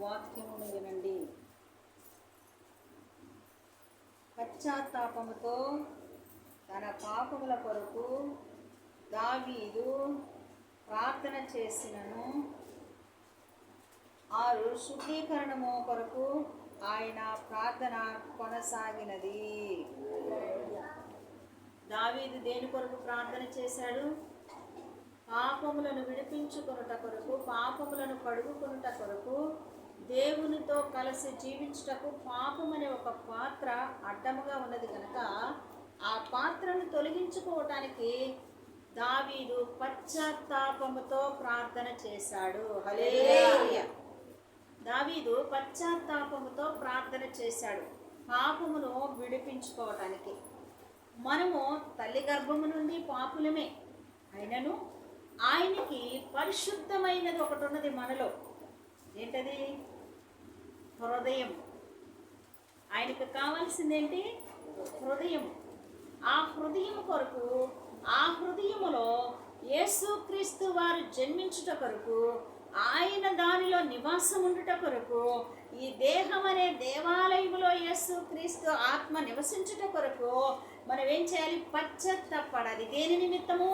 వాక్యమును వినండి. పశ్చాత్తాపముతో తన పాపముల కొరకు దావీదు ప్రార్థన చేసినను, ఆరు శుద్ధీకరణము కొరకు ఆయన ప్రార్థన కొనసాగినది. దావీదు దేని కొరకు ప్రార్థన చేశాడు? పాపములను విడిపించుకొనుట కొరకు, పాపములను కడుగుకొనుట కొరకు, దేవునితో కలిసి జీవించుటకు పాపమనే ఒక పాత్ర అడ్డముగా ఉన్నది కనుక ఆ పాత్రను తొలగించుకోవటానికి దావీదు పశ్చాత్తాపముతో ప్రార్థన చేశాడు. హల్లెలూయా. దావీదు పశ్చాత్తాపముతో ప్రార్థన చేశాడు పాపమును విడిపించుకోవటానికి. మనము తల్లి గర్భము నుండి పాపులమే అయినను ఆయనకి పరిశుద్ధమైనది ఒకటి ఉన్నది మనలో. ఏంటది? హృదయం. ఆయనకు కావాల్సిందేంటి? హృదయం. ఆ హృదయం కొరకు, ఆ హృదయములో యేసుక్రీస్తు వారు జన్మించుట కొరకు, ఆయన దానిలో నివాసం ఉండుట కొరకు, ఈ దేహం అనే దేవాలయములో యేసుక్రీస్తు ఆత్మ నివసించుట కొరకు మనం ఏం చేయాలి? పశ్చాత్తాపడాలి. దేని నిమిత్తము?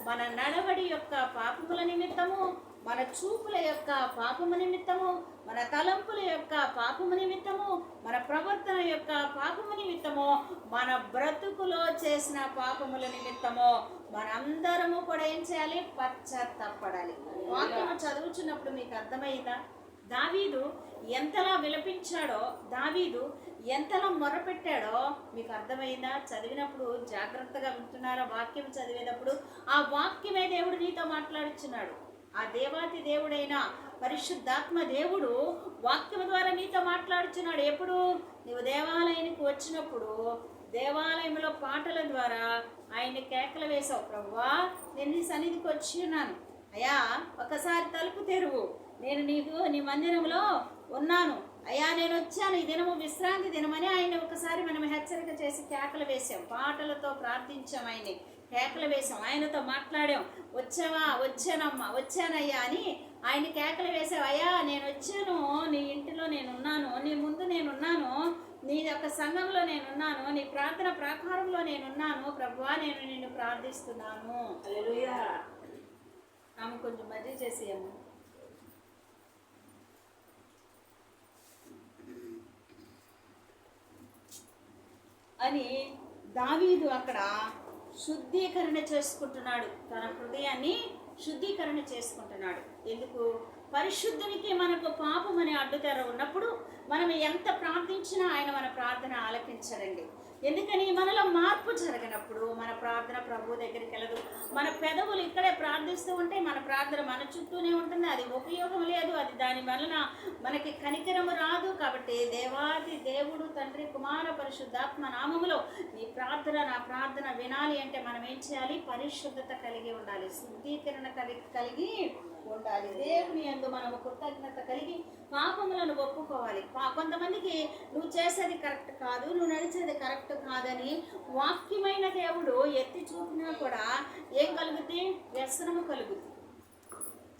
మన నడవడి యొక్క పాపముల నిమిత్తము, మన చూపుల యొక్క పాపము నిమిత్తము, మన తలంపుల యొక్క పాపము నిమిత్తము, మన ప్రవర్తన యొక్క పాపము నిమిత్తము, మన బ్రతుకులో చేసిన పాపముల నిమిత్తము మనందరము కూడా ఏం చేయాలి? పశ్చాత్తాపడాలి. వాక్యము చదువుచున్నప్పుడు మీకు అర్థమైందా? దావీదు ఎంతలా విలపించాడో, దావీదు ఎంతలా మొరపెట్టాడో మీకు అర్థమైందా? చదివినప్పుడు జాగ్రత్తగా వింటున్నారా? వాక్యం చదివేటప్పుడు ఆ వాక్యమే దేవుడు నీతో మాట్లాడుచున్నాడు. ఆ దేవాతి దేవుడైన పరిశుద్ధాత్మ దేవుడు వాక్యం ద్వారా నీతో మాట్లాడుచున్నాడు. ఎప్పుడు? నువ్వు దేవాలయానికి వచ్చినప్పుడు దేవాలయంలో పాటల ద్వారా ఆయన కేకలు వేసావు, ప్రభువా నేను నీ సన్నిధికి వచ్చి ఉన్నాను, అయ్యా ఒకసారి తలుపు తెరువు, నేను నీ మందిరంలో ఉన్నాను, అయ్యా నేను వచ్చాను, ఈ దినము విశ్రాంతి దినమని ఆయన ఒకసారి మనం హెచ్చరిక చేసి కేకలు వేసాం, పాటలతో ప్రార్థించాం, ఆయన్ని కేకలు వేసాం, ఆయనతో మాట్లాడాం. వచ్చావా? వచ్చానమ్మా, వచ్చానయ్యా అని ఆయన కేకలు వేసావు. అయ్యా నేను వచ్చాను, నీ ఇంటిలో నేనున్నాను, నీ ముందు నేనున్నాను, నీ యొక్క సంఘంలో నేనున్నాను, నీ ప్రార్థన ప్రాకారంలో నేనున్నాను, ప్రభువా నేను నిన్ను ప్రార్థిస్తున్నాను. హల్లెలూయా. ఆమె కొంచెం మజ్జిగ చేసేయమ్మ. అని దావీదు అక్కడ శుద్ధీకరణ చేసుకుంటున్నాడు, తన హృదయాన్ని శుద్ధీకరణ చేసుకుంటున్నాడు. ఎందుకు? పరిశుద్ధునికి మనకు పాపం అనే అడ్డుతెర ఉన్నప్పుడు మనం ఎంత ప్రార్థించినా ఆయన మన ప్రార్థన ఆలకించడండి. ఎందుకని? మనలో మార్పు జరగనప్పుడు మన ప్రార్థన ప్రభు దగ్గరికి వెళ్ళదు. మన పెదవులు ఇక్కడే ప్రార్థిస్తూ ఉంటే మన ప్రార్థన మన చుట్టూనే ఉంటుంది, అది ఉపయోగం లేదు, అది దాని వలన మనకి కనికరము రాదు. కాబట్టి దేవాది దేవుడు తండ్రి కుమార పరిశుద్ధాత్మ నామములో నీ ప్రార్థన నా ప్రార్థన వినాలి అంటే మనం ఏం చేయాలి? పరిశుద్ధత కలిగి ఉండాలి, శుద్ధీకరణ కలిగి ఉండాలి. దేవుని యందు మనము కృతజ్ఞత కలిగి పాపములను ఒప్పుకోవాలి. కొంతమందికి నువ్వు చేసేది కరెక్ట్ కాదు, నువ్వు నడిచేది కరెక్ట్ కాదని వాక్యమైన దేవుడు ఎత్తి చూపినా కూడా ఏం కలుగుద్ది? వ్యసనము కలుగుద్ది,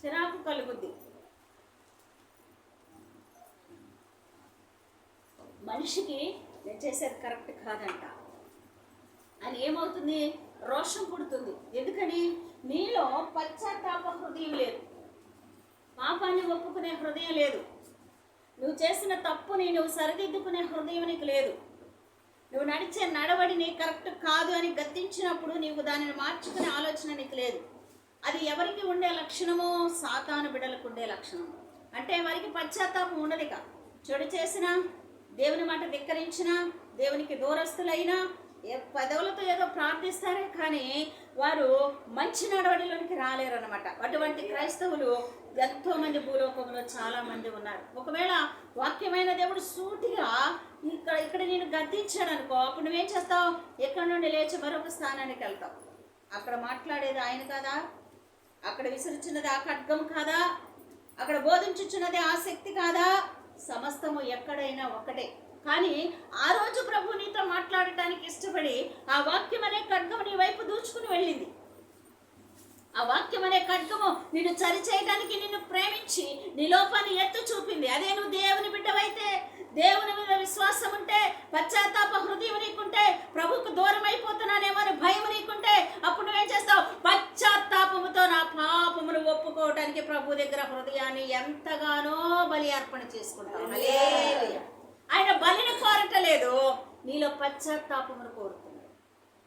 చిరాకు కలుగుద్ది. మనిషికి నేను చేసేది కరెక్ట్ కాదంట అని ఏమవుతుంది? రోషం పుడుతుంది. ఎందుకని? నీలో పశ్చాత్తాప హృదయం లేదు, పాపాన్ని ఒప్పుకునే హృదయం లేదు, నువ్వు చేసిన తప్పుని నువ్వు సరిదిద్దుకునే హృదయం నీకు లేదు, నువ్వు నడిచే నడవడి నీ కరెక్ట్ కాదు అని గద్దించినప్పుడు నీవు దానిని మార్చుకునే ఆలోచన నీకు లేదు. అది ఎవరికి ఉండే లక్షణమో? సాతాను బిడ్డలకు ఉండే లక్షణం. అంటే వారికి పశ్చాత్తాపం ఉండదు. ఇక చెడు చేసినా, దేవుని మాట ధిక్కరించినా, దేవునికి దూరస్తులైనా, పదవులతో ఏదో ప్రార్థిస్తారే కానీ వారు మంచి నడవడిలోనికి రాలేరు అనమాట. అటువంటి క్రైస్తవులు ఎంతోమంది భూలోకంలో చాలామంది ఉన్నారు. ఒకవేళ వాక్యమైన దేవుడు సూటిగా ఇక్కడ నేను గద్దించాడు అనుకో, అప్పుడు నువ్వేం చేస్తావు? ఎక్కడి నుండి లేచి మరొక స్థానానికి వెళ్తావు. అక్కడ మాట్లాడేది ఆయన కాదా? అక్కడ విసురుచున్నది ఆ ఖడ్గం కాదా? అక్కడ బోధించుచున్నది ఆ శక్తి కాదా? సమస్తము ఎక్కడైనా ఒకటే. కానీ ఆ రోజు ప్రభు నీతో మాట్లాడటానికి ఇష్టపడి ఆ వాక్యం అనే ఖడ్గం నీ వైపు దూచుకుని వెళ్ళింది. ఆ వాక్యం అనే ఖడ్గము నిన్ను చరి చేయడానికి నిన్ను ప్రేమించి నీ లోపాన్ని ఎత్తు చూపింది. అదే నువ్వు దేవుని బిడ్డవైతే, దేవుని మీద విశ్వాసం ఉంటే, పశ్చాత్తాప హృదయం నీకుంటే, ప్రభుకు దూరం అయిపోతున్నానేమో అని భయం నీకుంటే, అప్పుడు నువ్వేం చేస్తావు? పశ్చాత్తాపముతో నా పాపమును ఒప్పుకోవడానికి ప్రభు దగ్గర హృదయాన్ని ఎంతగానో బలి అర్పణ చేసుకుంటావు. ఆయన బలిని కోరటలేదు, నీలో పశ్చాత్తాపమును కోరుతున్నాడు.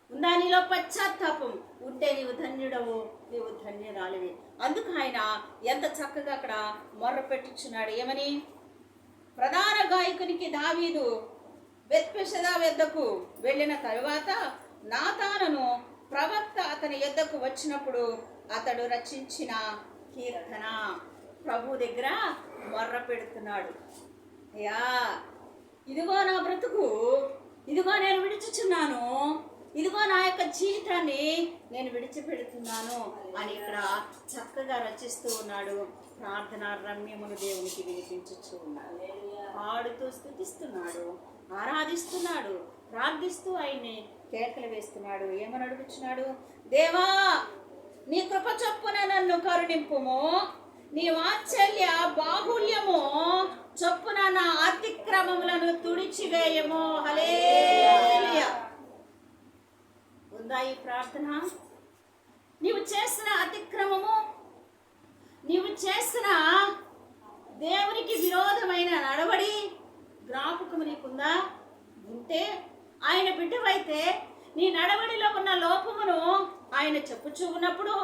ఉందా నీలో పశ్చాత్తాపం? ఉంటే నీవు ధన్యుడవు, నీవు ధన్యురాలివి. అందుకు ఆయన ఎంత చక్కగా అక్కడ మొర్ర పెట్టుచున్నాడు. ఏమని? ప్రధాన గాయకునికి దావీదు బెత్షెబా వద్దకు వెళ్ళిన తరువాత నాతానును ప్రవక్త అతని యొద్దకు వచ్చినప్పుడు అతడు రచించిన కీర్తన. ప్రభు దగ్గర మొర్ర పెడుతున్నాడు. అయ్యా, ఇదిగో నా బ్రతుకు, ఇదిగో నేను విడిచుచున్నాను, ఇదిగో నా యొక్క జీవితాన్ని నేను విడిచిపెడుతున్నాను అని ఇక్కడ చక్కగా రచిస్తూ ఉన్నాడు. ప్రార్థన రమ్యమును దేవునికి వినిపించుచూ ఉన్నాడు. పాడుతూ స్తుతిస్తున్నాడు, ఆరాధిస్తున్నాడు, ప్రార్థిస్తూ ఆయన్ని కేకలు వేస్తున్నాడు. ఏమని అడుగుచున్నాడు? దేవా, నీ కృప చొప్పున నన్ను కరుణింపుము, నీ వాత్సల్య బాహుల్యము చొప్పున నా అతిక్రమములను తుడిచివేయము. హల్లెలూయా. ఉందా ఈ ప్రార్థన? నీవు చేసిన అతిక్రమము, నీవు చేసిన దేవునికి విరోధమైన నడవడి జ్ఞాపకము నీకుందా? ఉంటే ఆయన బిడ్డవైతే నీ నడవడిలో ఉన్న లోపమును ఆయన చెప్పుచూ ఉన్నప్పుడు,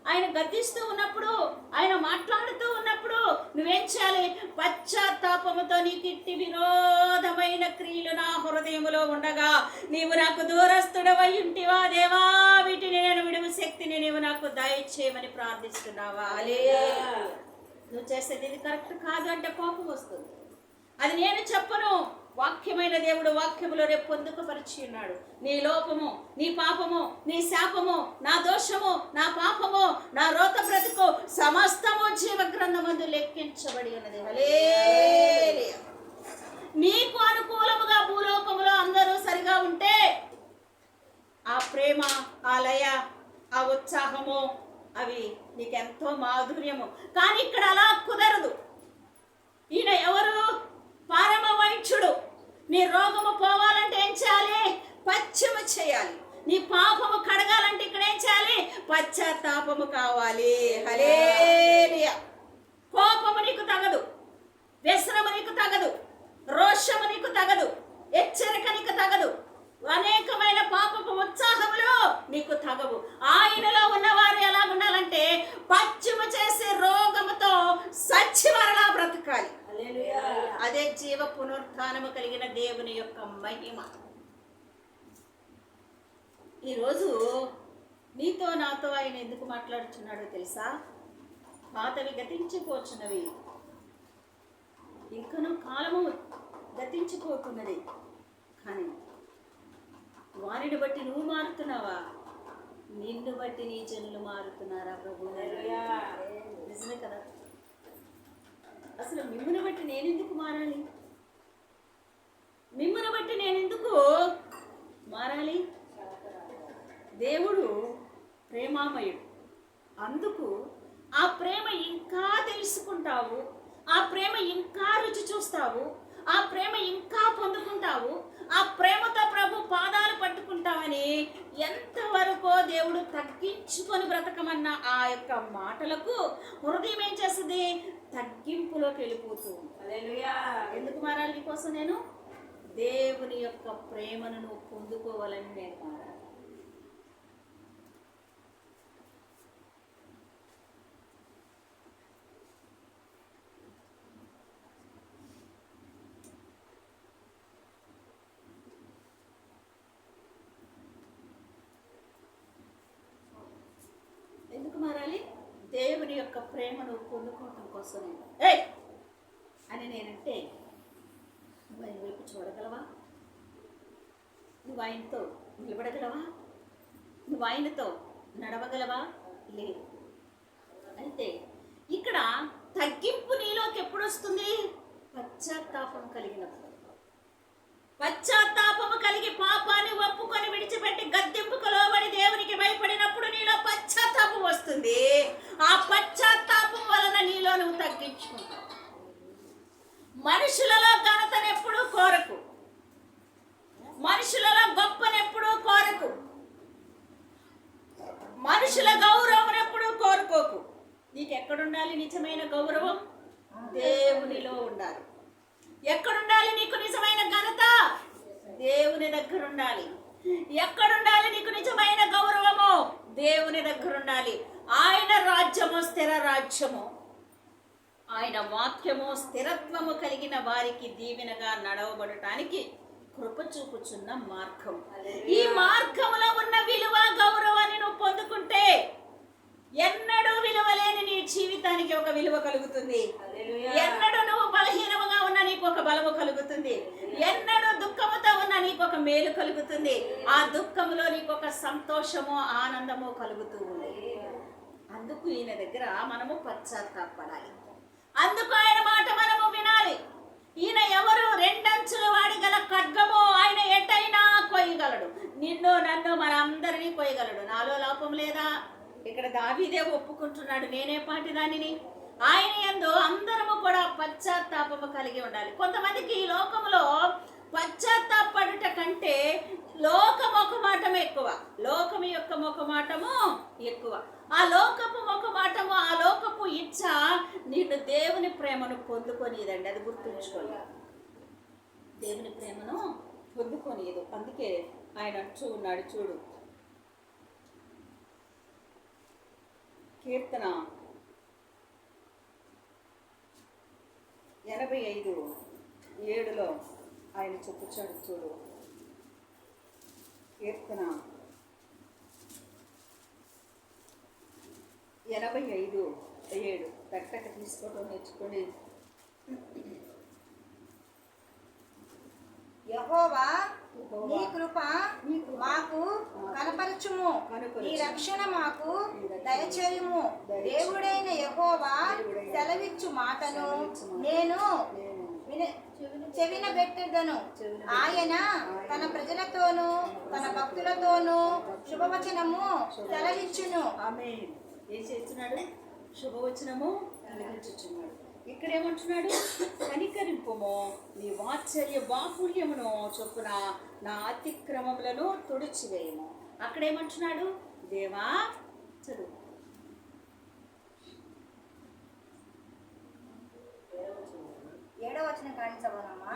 ఆయన గద్దిస్తూ ఉన్నప్పుడు, ఆయన మాట్లాడుతూ ఉన్నప్పుడు నువ్వేం చేయాలి? పశ్చాత్తాపముతో నీకు ఇట్టి విరోధమైన క్రియలు నా హృదయములో ఉండగా నీవు నాకు దూరస్తుడవై ఉంటివా దేవా, వీటిని నేను విడువ శక్తిని నీవు నాకు దయచేయమని ప్రార్థిస్తున్నావా? నువ్వు చేసేది ఇది కరెక్ట్ కాదు అంటే కోపం వస్తుంది. అది నేను చెప్పను, వాక్యమైన దేవుడు వాక్యములో రేపు పొందుకపరిచి ఉన్నాడు. నీ లోపము, నీ పాపము, నీ శాపము, నా దోషము, నా పాపము, నా రోత బ్రతుకు సమస్తము జీవ గ్రంథమందు లెక్కించబడి ఉన్నది. హల్లెలూయా. నీకు అనుకూలముగా భూలోకములో అందరూ సరిగా ఉంటే ఆ ప్రేమ, ఆ లయ, ఆ ఉత్సాహము అవి నీకెంతో మాధుర్యము. కానీ ఇక్కడ అలా కుదరదు. ఈయన ఎవరు? పరమ వైద్యుడు. నీ రోగము పోవాలంటే ఏం చేయాలి? పశ్చిమ చేయాలి. నీ పాపము కడగాలంటే ఇక్కడ ఏం చేయాలి? పశ్చాత్తాపము కావాలి. హల్లెలూయా. కోపము నీకు తగదు, వ్యసనము నీకు తగదు, రోషము నీకు తగదు, హెచ్చరిక నీకు తగదు, అనేకమైన పాపపు ఉత్సాహములు నీకు తగవు. ఆయనలో ఉన్నవారు ఎలా ఉండాలంటే పశ్చిమ చేసే రోగముతో సచ్చివరలా బ్రతకాలి. అదే జీవ పునరుత్థానము కలిగిన దేవుని యొక్క మహిమ. ఈరోజు నీతో నాతో ఆయన ఎందుకు మాట్లాడుచున్నాడో తెలుసా? పాతవి గతించిపోచున్నవి, ఇంకనూ కాలము గతించిపోతున్నది. కానీ వారిని బట్టి నువ్వు మారుతున్నావా? నిన్ను బట్టి నీ జనులు మారుతున్నారా ప్రభు? నిజమే కదా. అసలు మిమ్మును బట్టి నేనెందుకు మారాలి? మిమ్మును బట్టి నేనెందుకు మారాలి? దేవుడు ప్రేమామయుడు. అందుకు ఆ ప్రేమ ఇంకా తెలుసుకుంటావు, ఆ ప్రేమ ఇంకా రుచి చూస్తావు, ఆ ప్రేమ ఇంకా పొందుకుంటావు, ఆ ప్రేమతో ప్రభు పాదాలు పట్టుకుంటావని ఎంతవరకు దేవుడు తగ్గించుకొని బ్రతకమన్న ఆ యొక్క మాటలకు హృదయం ఏం చేస్తుంది? తగ్గింపులోకి వెళ్ళిపోతూ. హల్లెలూయా. ఎందుకు మారాలి? నీకోసం నేను దేవుని యొక్క ప్రేమను నువ్వు పొందుకోవాలని నేను మారాలి. ఎందుకు మారాలి? దేవుని యొక్క ప్రేమను పొందుకోవటం కోసం. అని నేనంటే నువ్వు ఆయన వైపు చూడగలవా? నువ్వు ఆయనతో నిలబడగలవా? నువ్వు ఆయనతో నడవగలవా? లేదు. అయితే ఇక్కడ తగ్గింపు నీలోకి ఎప్పుడు వస్తుంది? పశ్చాత్తాపం కలిగినప్పుడు. పశ్చాత్తాపము కలిగి పాపాన్ని ఒప్పుకొని విడిచిపెట్టి గద్దింపుకు లోబడి దేవునికి భయపడినప్పుడు నీలో పశ్చాత్తాపం వస్తుంది. ఆ పశ్చాత్తాపం వలన నీలో నువ్వు తగ్గించుకుంటావు. మనుషులలో ఘనతనెప్పుడు కోరకు, మనుషులలో గొప్పనెప్పుడు కోరకు, మనుషుల గౌరవం ఎప్పుడు కోరుకోకు. నీకు ఎక్కడుండాలి నిజమైన గౌరవం? దేవునిలో ఉండాలి. ఎక్కడుండాలి నీకు నిజమైన ఘనత? దేవుని దగ్గర ఉండాలి. ఎక్కడుండాలి నీకు నిజమైన గౌరవము? దేవుని దగ్గర ఉండాలి. ఆయన రాజ్యము స్థిర రాజ్యము, ఆయన వాక్యము స్థిరత్వము కలిగిన వారికి దీవెనగా నడవబడటానికి కృప చూపుచున్న మార్గం. ఈ మార్గములో ఉన్న విలువ గౌరవాన్ని నువ్వు పొందుకుంటే ఎన్నడూ విలువలేని నీ జీవితానికి ఒక విలువ కలుగుతుంది. ఎన్నడూ నువ్వు బలహీనముగా ఉన్న నీకు ఒక బలము కలుగుతుంది. ఎన్నడూ దుఃఖముతో ఉన్న నీకు ఒక మేలు కలుగుతుంది. ఆ దుఃఖములో నీకు ఒక సంతోషము ఆనందము కలుగుతూ ఉంది. అందుకు ఈయన దగ్గర మనము పశ్చాత్తాపడాలి. అందుకు ఆయన మాట మనము వినాలి. ఈయన ఎవరు? రెండంచుల వాడి గల ఖడ్గము. ఆయన ఎటైనా కొయ్యగలడు. నిన్ను నన్ను మనందరినీ కొయ్యగలడు. నాలో లోపం లేదా? ఇక్కడ దావీదే ఒప్పుకుంటున్నాడు, నేనే పాటి దానిని. ఆయన యందు అందరము కూడా పశ్చాత్తాపము కలిగి ఉండాలి. కొంతమందికి ఈ లోకములో పశ్చాత్తాపడుట కంటే లోక మొఖమాటం ఎక్కువ, లోకము యొక్క మొఖమాటము ఎక్కువ. ఆ లోకపు మొఖమాటము, ఆ లోకపు ఇచ్చ నిన్ను దేవుని ప్రేమను పొందుకొనిదండి. అది గుర్తుంచుకోండి. దేవుని ప్రేమను పొందుకొనియదు. అందుకే ఆయన అంటూ ఉన్నాడు, చూడు, కీర్తన 85:7 ఆయన చెప్పుచాడు. చూడు, కీర్తన 85:7 టక్ తీసుకోవడం నేర్చుకోండి. యెహోవా నీ కృప మాకు కనపరచుము, నీ రక్షణ మాకు దయచేయుము. దేవుడైన యెహోవా సెలవిచ్చు మాటను నేను చెవిన పెట్టెదను. ఆయన తన ప్రజలతోనూ తన భక్తులతోనూ శుభవచనము సెలవిచ్చును. ఆమేన్. ఏం చేస్తున్నాడు? శుభవచనము కలిగించుచున్నాడు. ఇక్కడ ఏమంటున్నాడు? కనికరింపుము, నీ వాత్సల్య బాహుళ్యమును చొప్పున నా అతిక్రమములను తుడిచివేయము. అక్కడ ఏమంటున్నాడు? దేవా, చదువు. 7వ వచనం కానించబోనమ్మా.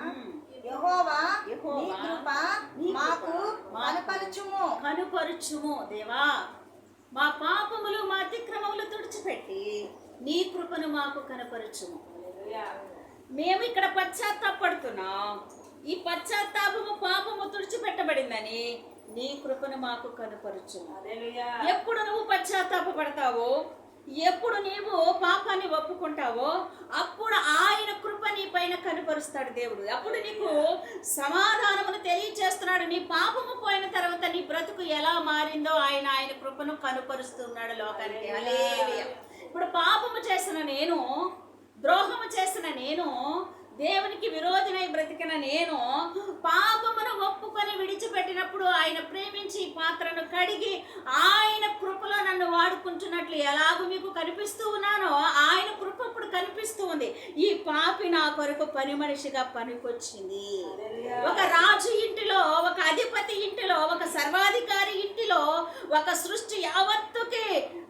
యెహోవా నీ కృప మాకు కనుపరచుము. దేవా, మా పాపములు మా అతిక్రమములు తుడిచిపెట్టి నీ కృపను మాకు కనపరచుము. మేము ఇక్కడ పశ్చాత్తాపడుతున్నాం. ఈ పశ్చాత్తాపము పాపము తుడిచిపెట్టబడిందని నీ కృపను మాకు కనపరచుము. ఎప్పుడు నువ్వు పశ్చాత్తాపడతావో, ఎప్పుడు నీవు పాపాన్ని ఒప్పుకుంటావో, అప్పుడు ఆయన కృప నీ పైన కనపరుస్తాడు దేవుడు. అప్పుడు నీకు సమాధానమును తెలియచేస్తున్నాడు. నీ పాపము పోయిన తర్వాత నీ బ్రతుకు ఎలా మారిందో ఆయన కృపను కనపరుస్తున్నాడు లోకానికి. హల్లెలూయా. ఇప్పుడు పాపము చేసిన నేను, ద్రోహము చేసిన నేను, దేవునికి విరోధినై బ్రతికిన నేను పాపమును ఒప్పుకొని విడిచిపెట్టినప్పుడు ఆయన ప్రేమించి పాత్రను కడిగి ఆయన కృపలో నన్ను వాడుకుంటున్నట్లు ఎలాగో మీకు కనిపిస్తూ ఉన్నానో ఆయన కృప ఇప్పుడు కనిపిస్తూ ఉంది. ఈ పాపి నా కొరకు పని మనిషిగా పనికొచ్చింది. ఒక రాజు ఇంటిలో, ఒక అధిపతి ఇంటిలో, ఒక సర్వాధికారి ఇంటిలో, ఒక సృష్టి యావత్తుకి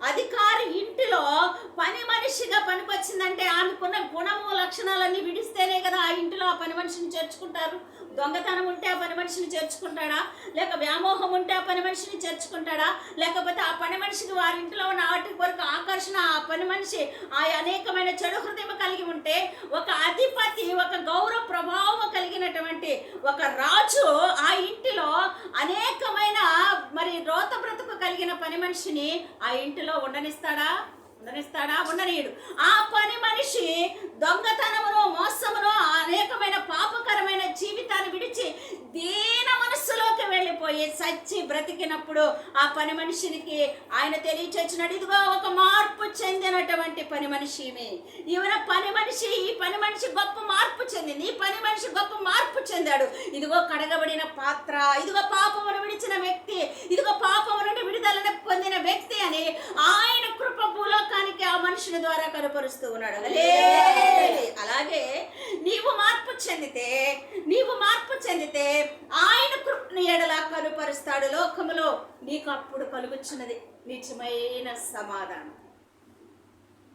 అధికారి ఇంటిలో పని మనిషిగా పనికొచ్చిందంటే ఆమెకున్న గుణము లక్షణాలన్నీ విడిస్తేనే కదా ఆ ఇంటిలో ఆ పని మనిషిని చేర్చుకుంటారు. దొంగతనం ఉంటే ఆ పని మనిషిని చేర్చుకుంటాడా? లేక వ్యామోహం ఉంటే ఆ పని మనిషిని చేర్చుకుంటాడా? లేకపోతే ఆ పని మనిషికి వారింట్లో ఉన్న వాటి కొరకు ఆకర్షణ, ఆ పని మనిషి ఆ అనేకమైన చెడు హృదయం కలిగి ఉంటే, ఒక అధిపతి, ఒక గౌరవ ప్రభావం కలిగినటువంటి ఒక రాజు ఆ ఇంటిలో అనేకమైన మరి రోత బ్రతుకు కలిగిన పని మనిషిని ఆ ఇంటిలో ఉండనిస్తాడా? ఉండనీయుడు. ఆ పని మనిషి దొంగతనమును, మోసమును, అనేకమైన పాపకరమైన జీవితాన్ని విడిచి దీన మనస్సులోకి వెళ్ళిపోయి చచ్చి బ్రతికినప్పుడు ఆ పని మనిషికి ఆయన తెలియచేసినాడు, ఇదిగో ఒక మార్పు చెందినటువంటి పని మనిషి. ఈమె పని మనిషి, ఈ పని మనిషి గొప్ప మార్పు చెందింది. ఈ పని మనిషి గొప్ప మార్పు చెందాడు. ఇదిగో కడగబడిన పాత్ర, ఇదిగో పాపమును విడిచిన వ్యక్తి, ఇదిగో పాపము నుండి విడుదలను పొందిన వ్యక్తి అని ఆయన కృప భూలోకానికి ఆ మనుషుని ద్వారా కనపరుస్తూ ఉన్నాడు. అలాగే నీవు మార్పు చెందితే ఆయన కృపను ఎడల కనుపరుస్తాడు లోకములో. నీకు అప్పుడు కలుగుచున్నది నిజమైన సమాధానం.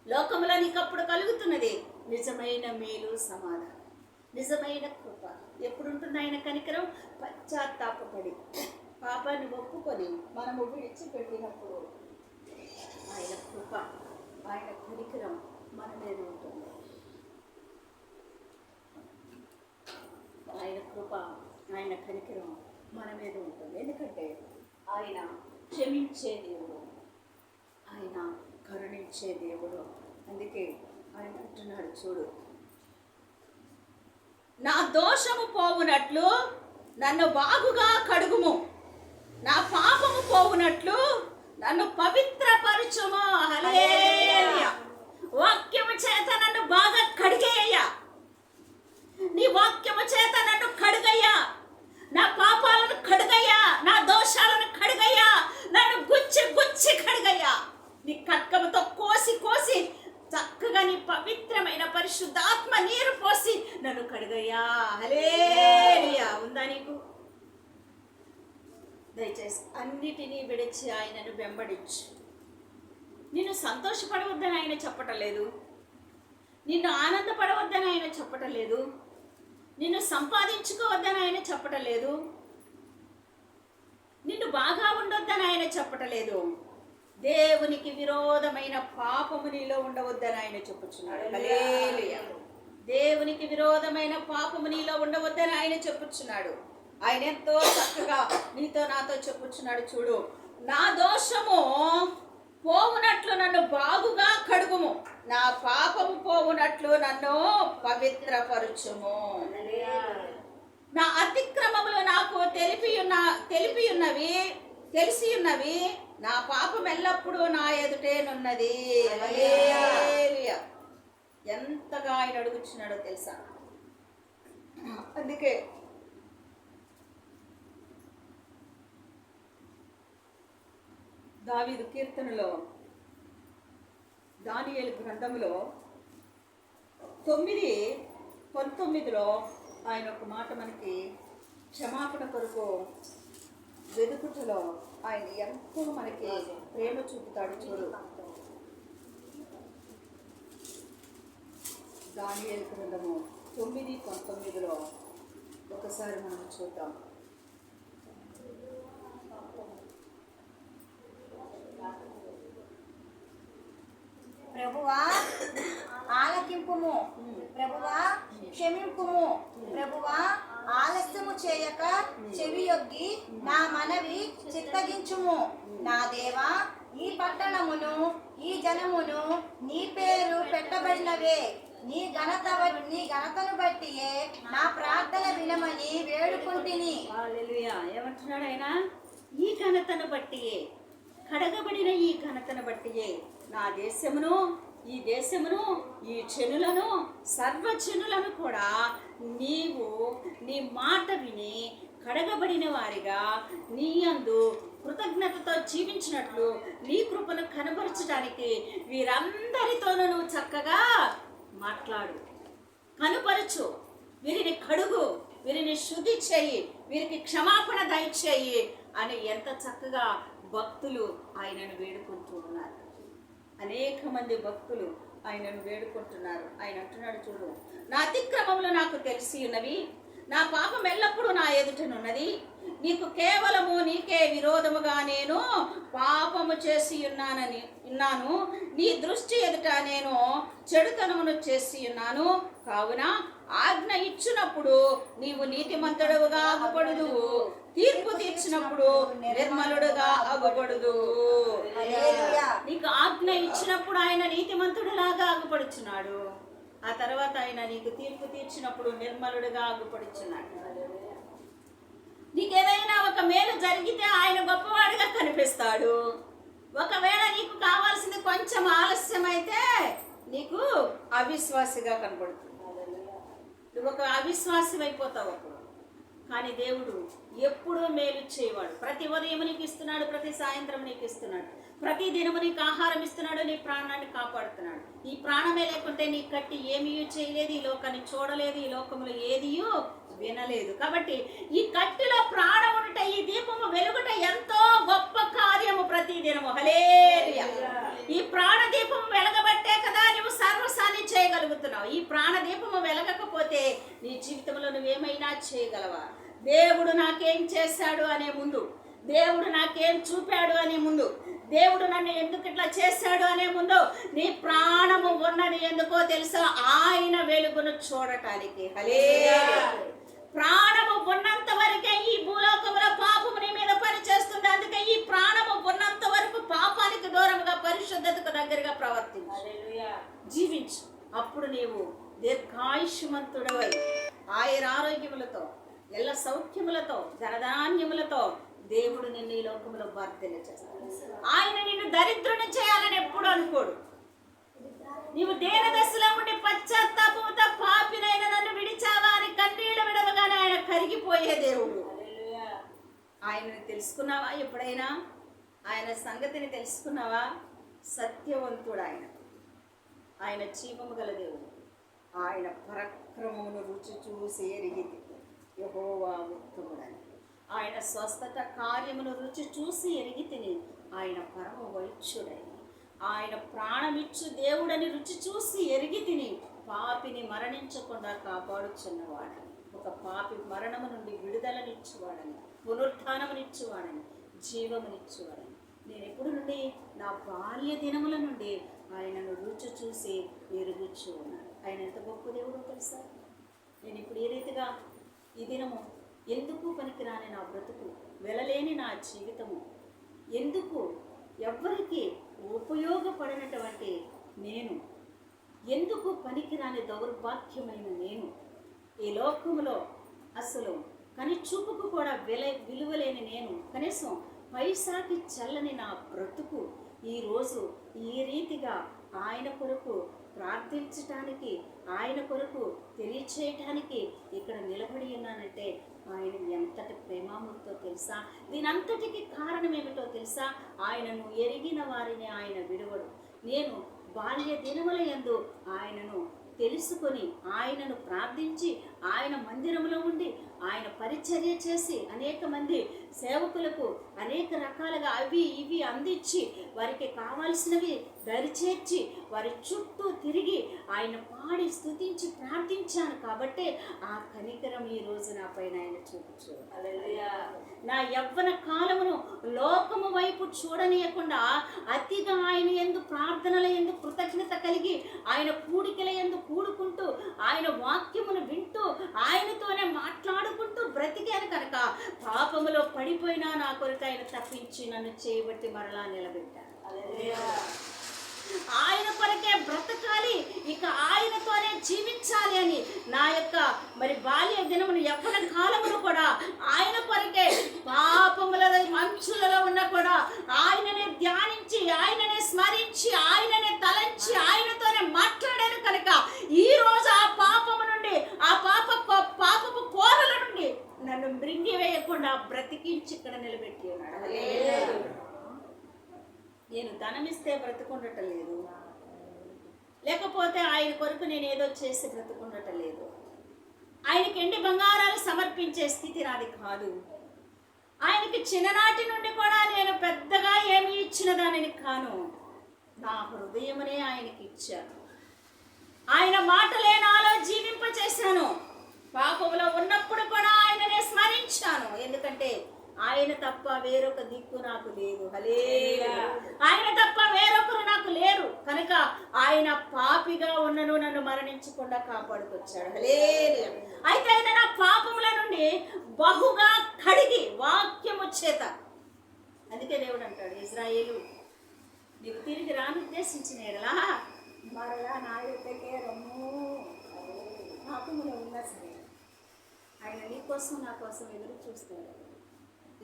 లోకములో నీకు అప్పుడు కలుగుతున్నది నిజమైన మేలు, సమాధానం, నిజమైన కృప. ఎప్పుడుంటుంది ఆయన కనికరం? పశ్చాత్తాపపడి పాపాన్ని ఒప్పుకొని మనము విడిచిపెట్టినప్పుడు ఆయన కృప, ఆయన కనికరం మన మీద ఉంటుంది. ఆయన కృప, ఆయన కనికరం మన మీద ఉంటుంది. ఎందుకంటే ఆయన క్షమించే దేవుడు, ఆయన కరుణించే దేవుడు. అందుకే ఆయన అంటున్నాడు, చూడు, నా దోషము పోవునట్లు నన్ను బాగుగా కడుగుము, నా పాపము పోవునట్లు నన్ను పవిత్రపరచుము. హల్లెలూయా. వాక్యము చేత నన్ను బాగా కడిగేయ్యా, నీ వాక్యము చేత నన్ను కడుగయ్యా, నా పాపాలను కడుగయ్యా, నా దోషాలను కడుగయ్యా, నన్ను గుచ్చి గుచ్చి కడుగయ్యా, నీ ఖడ్గముతో కోసి కోసి చక్కగా నీ పవిత్రమైన పరిశుద్ధాత్మ నీరు పోసి నన్ను కడుగయ్యా. హల్లెలూయా. ఉందా నీకు? దయచేసి అన్నిటినీ విడిచి ఆయనను వెంబడించు. నిన్ను సంతోషపడవద్దని ఆయన చెప్పటం లేదు, నిన్ను ఆనందపడవద్దని ఆయన చెప్పటం లేదు, నిన్ను సంపాదించుకోవద్దని ఆయన చెప్పటం లేదు, నిన్ను బాగా ఉండొద్దని ఆయన చెప్పటం లేదు. దేవునికి విరోధమైన పాపము నీలో ఉండవద్దని ఆయన చెప్పుచున్నాడు. హల్లెలూయా. దేవునికి విరోధమైన పాపము నీలో ఉండవద్దని ఆయన చెప్పుచున్నాడు. ఆయన ఎంతో చక్కగా నీతో నాతో చెప్పుచున్నాడు, చూడు, నా దోషము పోవునట్లు నన్ను బాగుగా కడుగుము, నా పాపము పోవునట్లు నన్ను పవిత్రపరచుము. నా అతిక్రమములు నాకు తెలిసి ఉన్నవి, నా పాపం ఎల్లప్పుడూ నా ఎదుటేనున్నది. హల్లెలూయా. ఎంతగా ఆయన అడుగుచున్నాడో తెలుసా? అందుకే దావీదు కీర్తనలో, దానియేలు గ్రంథములో 9:19లో ఆయన ఒక మాట మనకి క్షమాపణ కొరకు వెదుకుటలో ఆయన ఎంతో మనకి ప్రేమ చూపుతాడు. చూడు, దానియేలు గ్రంథము 9:19లో ఒకసారి మనం చూద్దాం. ప్రభువా ఆలకింపుము, ప్రభువా క్షమింపుము, ప్రభువా ఆలస్యము చేయక చెవియొగ్గి నా మనవి చిత్తగించుము. నా దేవా, ఈ పట్టణమును ఈ జనమును నీ పేరు పెట్టబడినవే, నీ ఘనతను బట్టియే నా ప్రార్థన వినమని వేడుకుంటిని. హల్లెలూయా. ఏమంటున్నాడు ఆయన? ఈ ఘనతను బట్టియే, కడగబడిన ఈ ఘనతను బట్టియే నా దేశమును, ఈ దేశమును, ఈ జనులను, సర్వజనులను కూడా నీవు నీ మాట విని కడగబడిన వారిగా నీ యందు కృతజ్ఞతతో జీవించినట్లు నీ కృపను కనపరచడానికి వీరందరితోనూ నువ్వు చక్కగా మాట్లాడు, కనుపరచు, వీరిని కడుగు, వీరిని శుద్ధి చేయి, వీరికి క్షమాపణ దయచేయి అని ఎంత చక్కగా భక్తులు ఆయనను వేడుకుంటూ ఉన్నారు. అనేక మంది భక్తులు ఆయనను వేడుకుంటున్నారు. ఆయన అంటున్నాడు, చూడు, నా అతిక్రమములు నాకు తెలిసి ఉన్నవి, నా పాపం ఎల్లప్పుడూ నా ఎదుటనున్నది, నీకే విరోధముగా నేను పాపము చేసి ఉన్నాను, నీ దృష్టి ఎదుట నేను చెడుతనమును చేసి ఉన్నాను. కావున ఆజ్ఞ ఇచ్చినప్పుడు నీవు నీతిమంతుడుగా అగుపడదు, తీర్పు తీర్చినప్పుడు నిర్మలుడుగా అగుపడదు. నీకు ఆజ్ఞ ఇచ్చినప్పుడు ఆయన నీతిమంతుడిలాగా అగుపడుచున్నాడు, ఆ తర్వాత ఆయన నీకు తీర్పు తీర్చినప్పుడు నిర్మలుడుగా అగుపడుచున్నాడు. నీకేదైనా ఒక మేలు జరిగితే ఆయన గొప్పవాడిగా కనిపిస్తాడు. ఒకవేళ నీకు కావాల్సింది కొంచెం ఆలస్యం అయితే నీకు అవిశ్వాసిగా కనపడుతుంది. నువ్వు ఒక అవిశ్వాసం అయిపోతావు అప్పుడు. కానీ దేవుడు ఎప్పుడూ మేలు చేయవాడు. ప్రతి ఉదయం నీకు ఇస్తున్నాడు, ప్రతి సాయంత్రం నీకు ఇస్తున్నాడు, ప్రతి దినము నీకు ఆహారం ఇస్తున్నాడు, నీ ప్రాణాన్ని కాపాడుతున్నాడు. ఈ ప్రాణమే లేకుంటే నీ కట్టి ఏమీ చేయలేదు, ఈ లోకాన్ని చూడలేదు, ఈ లోకంలో ఏదియో వినలేదు. కాబట్టి ఈ కట్టిలో ప్రాణం ఉంట, ఈ దీపము వెలుగుట ఎంతో గొప్ప కార్యము ప్రతి దినము. హల్లెలూయా. ఈ ప్రాణ దీపము వెలగబట్టే కదా నువ్వు సర్వసాన్ని చేయగలుగుతున్నావు. ఈ ప్రాణ దీపము వెలగకపోతే నీ జీవితంలో నువ్వేమైనా చేయగలవా? దేవుడు నాకేం చేశాడు అనే ముందు, దేవుడు నాకేం చూపాడు అనే ముందు, దేవుడు నన్ను ఎందుకు ఇట్లా చేశాడు అనే ముందు నీ ప్రాణము ఉన్నది ఎందుకో తెలుసా? ఆయన వెలుగును చూడటానికి. హల్లెలూయా. ప్రాణము ఉన్నంత వరకే ఈ భూలోకంలో పాపము నీ మీద పనిచేస్తుంది. అందుకే ఈ ప్రాణము ఉన్నంత వరకు పాపానికి దూరంగా పరిశుద్ధతకు దగ్గరగా ప్రవర్తించు, జీవించు. అప్పుడు నీవు దీర్ఘాయుష్మంతుడవై ఆయన ఆరోగ్యములతో, ఎల్ల సౌఖ్యములతో, ధనధాన్యములతో దేవుడు నిన్ను ఈ లోకంలో వర్ధిల్ల చేస్తాడు. ఆయన నిన్ను దరిద్రుని చేయాలని ఎప్పుడు అనుకోడు. నీవు దేన దశలో ఉండి పశ్చాత్తాపముతో పాపినైన నన్ను విడిచావా అని కన్నీళ్లు విడవగానే ఆయన కరిగిపోయే దేవుడు. ఆయనని తెలుసుకున్నావా? ఎప్పుడైనా ఆయన సంగతిని తెలుసుకున్నావా? సత్యవంతుడు ఆయన. ఆయన జీవము గల దేవుడు. ఆయన పరాక్రమమును రుచి చూసి ఎరిగితి యెహోవా ఉత్తముడని. ఆయన స్వస్థత కార్యమును రుచి చూసి ఎరిగితిని ఆయన పరమ వైద్యుడని. ఆయన ప్రాణమిచ్చు దేవుడని రుచి చూసి ఎరిగితిని పాపిని మరణించకుండా కాపాడుచున్నవాడని. ఒక పాపి మరణము నుండి విడుదలనిచ్చువాడని, పునరుత్థానమునిచ్చువాడని, జీవమునిచ్చువాడని. నేను ఎప్పుడు నుండి? నా బాల్య దినముల నుండి ఆయనను రుచి చూసి ఎరుగుచు ఉన్నాను. ఆయన ఎంత గొప్ప దేవుడో తెలుసా? నేను ఇప్పుడు ఏ రీతిగా ఈ దినము ఎందుకు పనికిరాని నా బ్రతుకు, వెళ్ళలేని నా జీవితము, ఎందుకు ఎవ్వరికి ఉపయోగపడినటువంటి నేను, ఎందుకు పనికిరాని దౌర్భాగ్యమైన నేను, ఈ లోకములో అసలు కని చూపుకు కూడా విలువలేని నేను, కనీసం పైసాకి చల్లని నా బ్రతుకు ఈరోజు ఈ రీతిగా ఆయన కొరకు ప్రార్థించటానికి, ఆయన కొరకు తెలియచేయటానికి ఇక్కడ నిలబడి ఉన్నానంటే ఆయన ఎంతటి ప్రేమామృతో తెలుసా? దీనంతటికి కారణం ఏమిటో తెలుసా? ఆయనను ఎరిగిన వారిని ఆయన విడువడు. నేను బాల్య దినముల యందు ఆయనను తెలుసుకొని, ఆయనను ప్రార్థించి, ఆయన మందిరంలో ఉండి ఆయన పరిచర్య చేసి అనేక మంది సేవకులకు అనేక రకాలుగా అవి ఇవి అందించి వారికి కావాల్సినవి దరిచేర్చి వారి చుట్టూ తిరిగి ఆయన పాడి స్తుతించి ప్రార్థించాను. కాబట్టి ఆ కనికరం ఈ రోజు నా పైన ఆయన చూపించు. హల్లెలూయా. నా యవ్వన కాలమును లోకము వైపు చూడనీయకుండా అతిగా ఆయన యందు ప్రార్థనల యందు కృతజ్ఞత కలిగి ఆయన కూడికల యందు కూడుకుంటూ ఆయన వాక్యమును వింటూ ఆయనతోనే మాట్లాడుకుంటూ బ్రతికాను కనుక పాపములో పడిపోయినా నా కొరకు ఆయన తప్పించి నన్ను చేయబట్టి మరలా నిలబెట్టారు. హల్లెలూయా. ఆయన కొరకే బ్రతకాలి, ఇక ఆయనతోనే జీవించాలి అని నా యొక్క బాల్య దినమును యవ్వన కాలమును కూడా ఆయన కొరకే పాపముల అంచులలో ఉన్న కూడా ఆయననే ధ్యానించి, ఆయననే స్మరించి, ఆయననే తలంచి, ఆయనతోనే మాట్లాడాను కనుక ఈ రోజు ఆ పాపము నుండి, ఆ పాపపు కోరల నుండి నన్ను మృంగి వేయకుండా బ్రతికించి ఇక్కడ నిలబెట్టి ఉన్నాడు. నేను ధనమిస్తే బ్రతుకుండటం లేదు, లేకపోతే ఆయన కొరకు నేను ఏదో చేసి బ్రతుకుండటం లేదు, ఆయనకి ఎండి బంగారాలు సమర్పించే స్థితి నాది కాదు. ఆయనకి చిన్ననాటి నుండి కూడా నేను పెద్దగా ఏమి ఇచ్చిన దానిని కాను. నా హృదయమునే ఆయనకి ఇచ్చాను. ఆయన మాటలే నాలో జీవింపచేశాను. పాపములో ఉన్నప్పుడు కూడా ఆయననే స్మరించాను. ఎందుకంటే ఆయన తప్ప వేరొక దిక్కు నాకు లేదు. హల్లెలూయా. ఆయన తప్ప వేరొకరు నాకు లేరు కనుక ఆయన పాపిగా ఉన్నను నన్ను మరణించకుండా కాపాడుకొచ్చాడు. హల్లెలూయా. అయితే ఆయన నా పాపముల నుండి బహుగా కడిగి వాక్యము చేత, అందుకే దేవుడు అంటాడు, ఇశ్రాయేలు నీవు తిరిగి రానుద్దేశించిన ఎడలా మరలా నా యొద్దకే రమ్ము. పాపములో ఉన్నా సరే ఆయన నీ కోసం నా కోసం ఎదురు చూస్తాడు.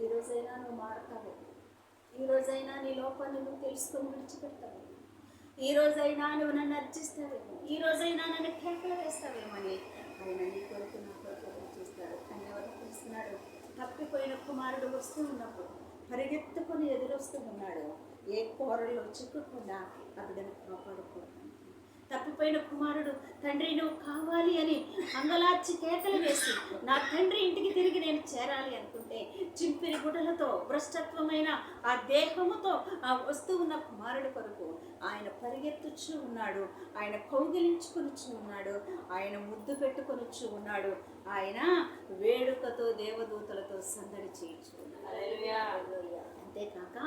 ఈ రోజైనా నువ్వు మారుతావు, ఈ రోజైనా నీ లోపాన్ని నువ్వు తెలుసుకొని విడిచిపెడతావు, ఈ రోజైనా నువ్వు నన్ను అర్చిస్తావేమో, ఈ రోజైనా నన్ను కేకలు వేస్తావేమని ఆయన నీ కొరకు నా కొరకు ఎదురు చూస్తాడు. ఆయన ఎవరు పిలుస్తున్నాడు? తప్పిపోయిన కుమారుడు వస్తూ ఉన్నప్పుడు పరిగెత్తుకొని ఎదురొస్తూ ఉన్నాడు. ఏ కూరల్లో చిక్కుకుండా ఆ బిడ్డను కాపాడుకోవడానికి. తప్పిపోయిన కుమారుడు తండ్రి నువ్వు కావాలి అని అంగలార్చి కేకలు వేసి నా తండ్రి ఇంటికి తిరిగి నేను చేరాలి అనుకుంటే చింపిరి గుడ్డలతో భ్రష్టత్వమైన ఆ దేహముతో ఆ వస్తూ ఉన్న కుమారుడు కొరకు ఆయన పరిగెత్తుచూ ఉన్నాడు. ఆయన కౌగిలించుకొనిచ్చు ఉన్నాడు. ఆయన ముద్దు పెట్టుకొనిచ్చు ఉన్నాడు. ఆయన వేడుకతో దేవదూతలతో సందడి చేయించు ఉన్నాడు. అంతేకాక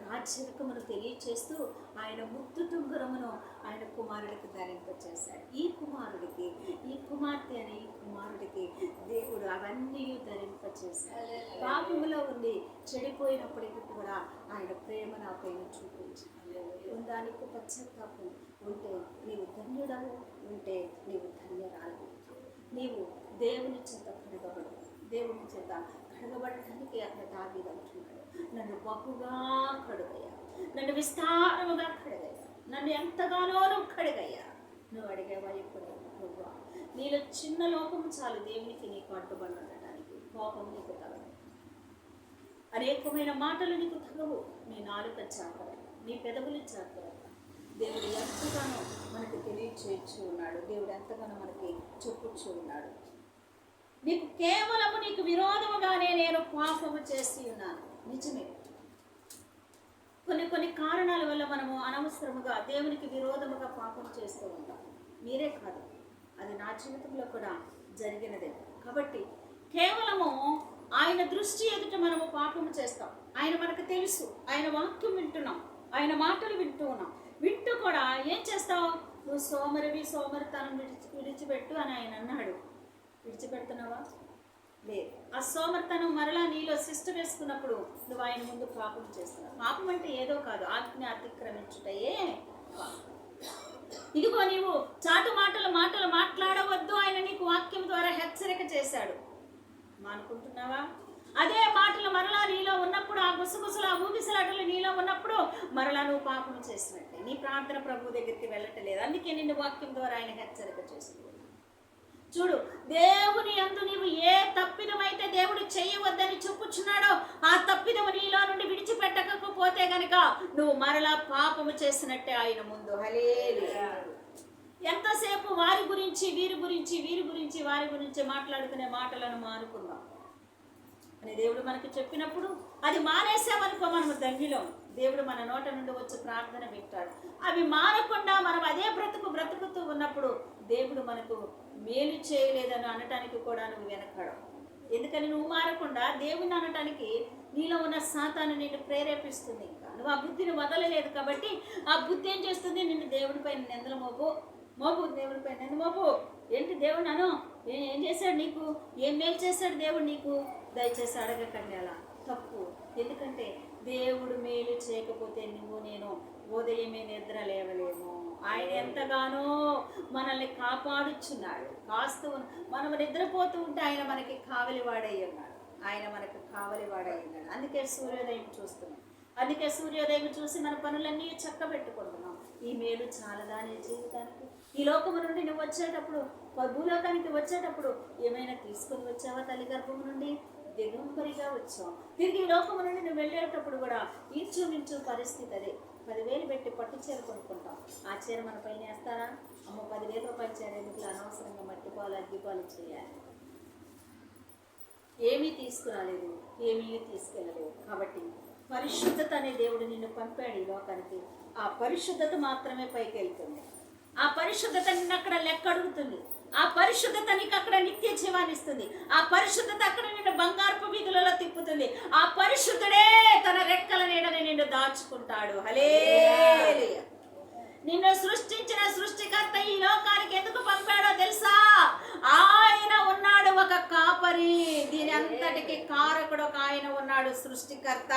రాజ్యమును తెలియచేస్తూ ఆయన ముద్దు టుంగరమును ఆయన కుమారుడికి ధరింపచేశాడు. ఈ కుమారుడికి, ఈ కుమార్తె అని ఈ కుమారుడికి దేవుడు అవన్నీ ధరింపచేశాడు. పాపములో ఉండి చెడిపోయినప్పటికీ కూడా ఆయన ప్రేమ నా పైన చూపించాడు. ఉందానికి పశ్చాత్తాపం ఉంటే నీవు ధన్యుడవు, ఉంటే నీవు ధన్యరాలు. నీవు దేవుని చేత కడగబడు. దేవుని చేత కడగబడటానికి అక్కడ దావీదు అంటున్నాడు, నన్ను బహుగా కడుగయ్యా, నన్ను విస్తారముగా కడగయ్యా, నన్ను ఎంతగానో నువ్వు కడగయ్యా. నువ్వు అడిగేవా ఎప్పుడు? నువ్వు నీలో చిన్న లోపము చాలు దేవునికి నీకు అడ్డుబడి ఉండటానికి. కోపం నీకు తగదు, అనేకమైన మాటలు నీకు తగవు. నీ నాలుక జాగ్రత్త, నీ పెదవులు జాగ్రత్త. దేవుడు ఎంతగానో మనకు తెలియచేయచ్చు ఉన్నాడు. దేవుడు ఎంతగానో మనకి చెప్పుచ్చు ఉన్నాడు. నీకు కేవలము నీకు విరోధముగానే నేను పాపము చేసి ఉన్నాను. నిజమే, కొన్ని కారణాల వల్ల మనము అనవసరముగా దేవునికి విరోధముగా పాపం చేస్తూ ఉంటాం. మీరే కాదు, అది నా జీవితంలో కూడా జరిగినదే. కాబట్టి కేవలము ఆయన దృష్టి ఎదుట మనము పాపము చేస్తాం. ఆయన మనకు తెలుసు, ఆయన వాక్యం వింటున్నాం, ఆయన మాటలు వింటూ ఉన్నాం. వింటూ కూడా ఏం చేస్తావు? నువ్వు సోమరితనం విడిచిపెట్టు అని ఆయన అన్నాడు. విడిచిపెడుతున్నావా? లేదు. ఆ సోమరితనం మరలా నీలో శిష్ట వేసుకున్నప్పుడు నువ్వు ఆయన ముందు పాపం చేస్తున్నావు. పాపం అంటే ఏదో కాదు, ఆజ్ఞ అతిక్రమించుటయే పాపం. ఇదిగో నీవు చాటు మాటలు మాట్లాడవద్దు, ఆయన నీకు వాక్యం ద్వారా హెచ్చరిక చేశాడు. మానుకుంటున్నావా? అదే మాటలు మరలా నీలో ఉన్నప్పుడు, ఆ గుసగుసలు ఆ ఊగిసలాటలు నీలో ఉన్నప్పుడు మరలా నువ్వు పాపం చేసినట్టే. నీ ప్రార్థన ప్రభు దగ్గరికి వెళ్ళటలేదు. అందుకే నిన్ను వాక్యం ద్వారా ఆయన హెచ్చరిక చేస్తున్నాడు. చూడు, దేవుని యందు నీవు ఏ తప్పిదమైతే దేవుడు చేయవద్దని చెప్పుచున్నాడో ఆ తప్పిదము నీలో నుండి విడిచిపెట్టకపోతే గనుక నువ్వు మరలా పాపము చేసినట్టే ఆయన ముందు. హల్లెలూయా. ఎంతసేపు వారి గురించి వారి గురించి మాట్లాడుకునే మాటలను మానుకుందాం అని దేవుడు మనకి చెప్పినప్పుడు అది మానేసామనుకో మనము ధన్యులం. దేవుడు మన నోట నుండి వచ్చి ప్రార్థన వింటాడు. అవి మానకుండా మనం అదే బ్రతుకుతూ ఉన్నప్పుడు దేవుడు మనకు మేలు చేయలేదని అనటానికి కూడా నువ్వు వెనకడం. ఎందుకని నువ్వు మారకుండా దేవుని అనటానికి నీలో ఉన్న సాతాను నిన్ను ప్రేరేపిస్తుంది. ఇంకా నువ్వు ఆ బుద్ధిని వదలలేదు కాబట్టి ఆ బుద్ధి ఏం చేస్తుంది? నిన్ను దేవుడిపై నిందలు మోపు దేవుడిపై నింద మోపు. ఏంటి దేవుడు అను, ఏం చేశాడు నీకు? ఏం మేలు చేశాడు దేవుడు నీకు? దయచేసి అడగకండి అలా, తప్పు. ఎందుకంటే దేవుడు మేలు చేయకపోతే నేను ఉదయమే నిద్ర లేవలేము. ఆయన ఎంతగానో మనల్ని కాపాడుచున్నాడు. మనం నిద్రపోతూ ఉంటే ఆయన మనకి కావలివాడై ఉన్నాడు. అందుకే సూర్యోదయం చూస్తున్నాం. అందుకే సూర్యోదయం చూసి మన పనులన్నీ చక్కబెట్టుకుంటున్నాం. ఈ మేలు చాలదా నీ జీవితానికి? ఈ లోకము నుండి నువ్వు వచ్చేటప్పుడు, భూలోకానికి వచ్చేటప్పుడు ఏమైనా తీసుకొని వచ్చావా? తల్లి గర్భము నుండి దిగంబరిగా వచ్చావు. తిరిగి ఈ లోకము నుండి నువ్వు వెళ్ళేటప్పుడు కూడా ఈర్చుమించు పరిస్థితి అదే. 10,000 పెట్టి పట్టు చీర కొనుక్కుంటాం. ఆ చీర మన పైన వేస్తారా? అమ్మ 10,000 రూపాయల చీర ఎందుకు అనవసరంగా మట్టిపాలు అగ్గిపాలు చేయాలి? ఏమీ తీసుకురాలేదు, ఏమీ తీసుకెళ్ళలేదు. కాబట్టి పరిశుద్ధత అనే దేవుడు నిన్ను పంపాడు ఈ లోకానికి. ఆ పరిశుద్ధత మాత్రమే పైకి వెళ్తుంది. ఆ పరిశుద్ధత నిన్ను అక్కడ లెక్క అడుగుతుంది. ఆ పరిశుద్ధత నీకు అక్కడ నిత్య జీవాన్నిస్తుంది. ఆ పరిశుద్ధత అక్కడ నిన్ను బంగారపు వీధులలో తిప్పుతుంది. ఆ పరిశుద్ధుడే తన రెక్కల నీడని నిన్ను దాచుకుంటాడు. హల్లెలూయా. నిన్ను సృష్టించిన సృష్టికర్త ఈ లోకానికి ఎందుకు పంపాడో తెలుసా? ఆయన ఉన్నాడు ఒక కాపరి. దీని అంతటికి కారకుడు ఒక ఆయన ఉన్నాడు, సృష్టికర్త.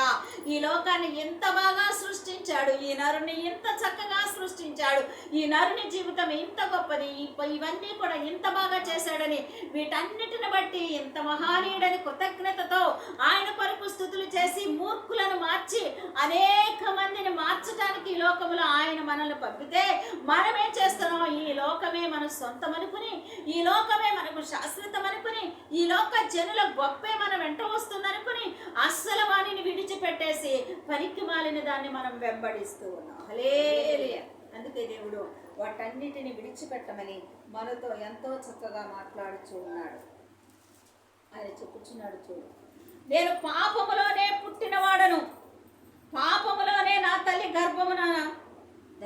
ఈ లోకాన్ని ఎంత బాగా సృష్టించాడు, ఈ నరుని ఎంత చక్కగా సృష్టించాడు, ఈ నరుని జీవితం ఇంత గొప్పది, ఇవన్నీ కూడా ఇంత బాగా చేశాడని, వీటన్నిటిని బట్టి ఇంత మహానీయుడని కృతజ్ఞతతో ఆయన కొరకు స్తుతులు చేసి మూర్ఖులను మార్చి అనేక మందిని మార్చడానికి ఈ లోకంలో ఆయన మనల్ని పంపితే మనమేం చేస్తున్నాం? ఈ లోకమే మన సొంతం అనుకుని, ఈ లోకమే మనకు శాశ్వతం అనుకుని ఈ లోక జనుల గొప్పే మన వెంట వస్తుందనుకుని అస్సలు వాణిని విడిచిపెట్టేసి పనికి మాలిన దాన్ని మనం వెంబడిస్తూ ఉన్నాం. హల్లెలూయా. అందుకే దేవుడు వాటన్నిటిని విడిచిపెట్టమని మనతో ఎంతో చక్కగా మాట్లాడుచూ ఉన్నాడు. ఆయన చెప్పుచున్నాడు, చూడు, నేను పాపములోనే పుట్టినవాడను, పాపములోనే నా తల్లి గర్భమున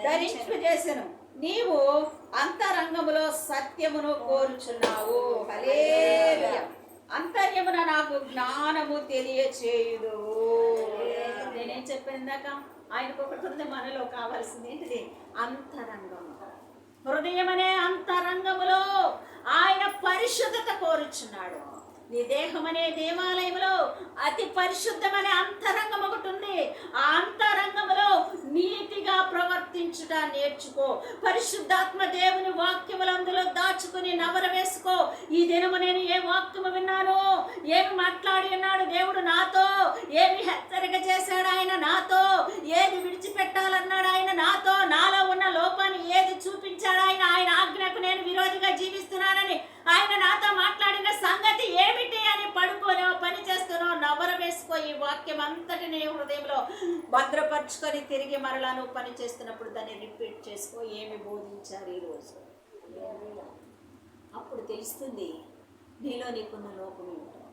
ధరింపజేసెను, నీవు అంతరంగములో సత్యమును కోరుచున్నావు. హల్లెలూయా. అంతర్యమున నాకు జ్ఞానము తెలియచేయుదు. నేనేం చెప్పాను ఇందాక, ఆయనకు ఒకటి ఉంది, మనలో కావాల్సింది ఏంటిది? అంతరంగము. హృదయం అనే అంతరంగములో ఆయన పరిశుద్ధత కోరుచున్నాడు. నీ దేహం అనే దేవాలయంలో అతి పరిశుద్ధమనే అంతరంగం ఒకటి ఉంది. ఆ అంతరంగములో నీతిగా ప్రవర్తించుట నేర్చుకో. పరిశుద్ధాత్మ దేవుని వాక్యములు అందులో దాచుకుని నవర వేసుకో. ఈ దినము నేను ఏ వాక్యము విన్నాను, ఏమి మాట్లాడి ఉన్నాడు దేవుడు నాతో, ఏమి హెచ్చరిక చేశాడు ఆయన నాతో, ఏది విడిచిపెట్టాలన్నాడు ఆయన నాతో, నాలో ఉన్న లోపాన్ని ఏది చూపించాడు ఆయన, ఆయన ఆజ్ఞకు నేను విరోధిగా జీవిస్తున్నానని ఆయన నాతో మాట్లాడిన సంగతి ఏమిటి అని పడుకోనో పని చేస్తానో నవర వేసుకో. ఈ వాక్యం అంతటిని హృదయంలో భద్రపరుచుకొని తిరిగి మరలా నువ్వు పని చేస్తున్నప్పుడు దాన్ని రిపీట్ చేసుకో. ఏమి బోధించారు ఈరోజు? అప్పుడు తెలుస్తుంది నీలో నీకున్న లోపం ఏమిటో.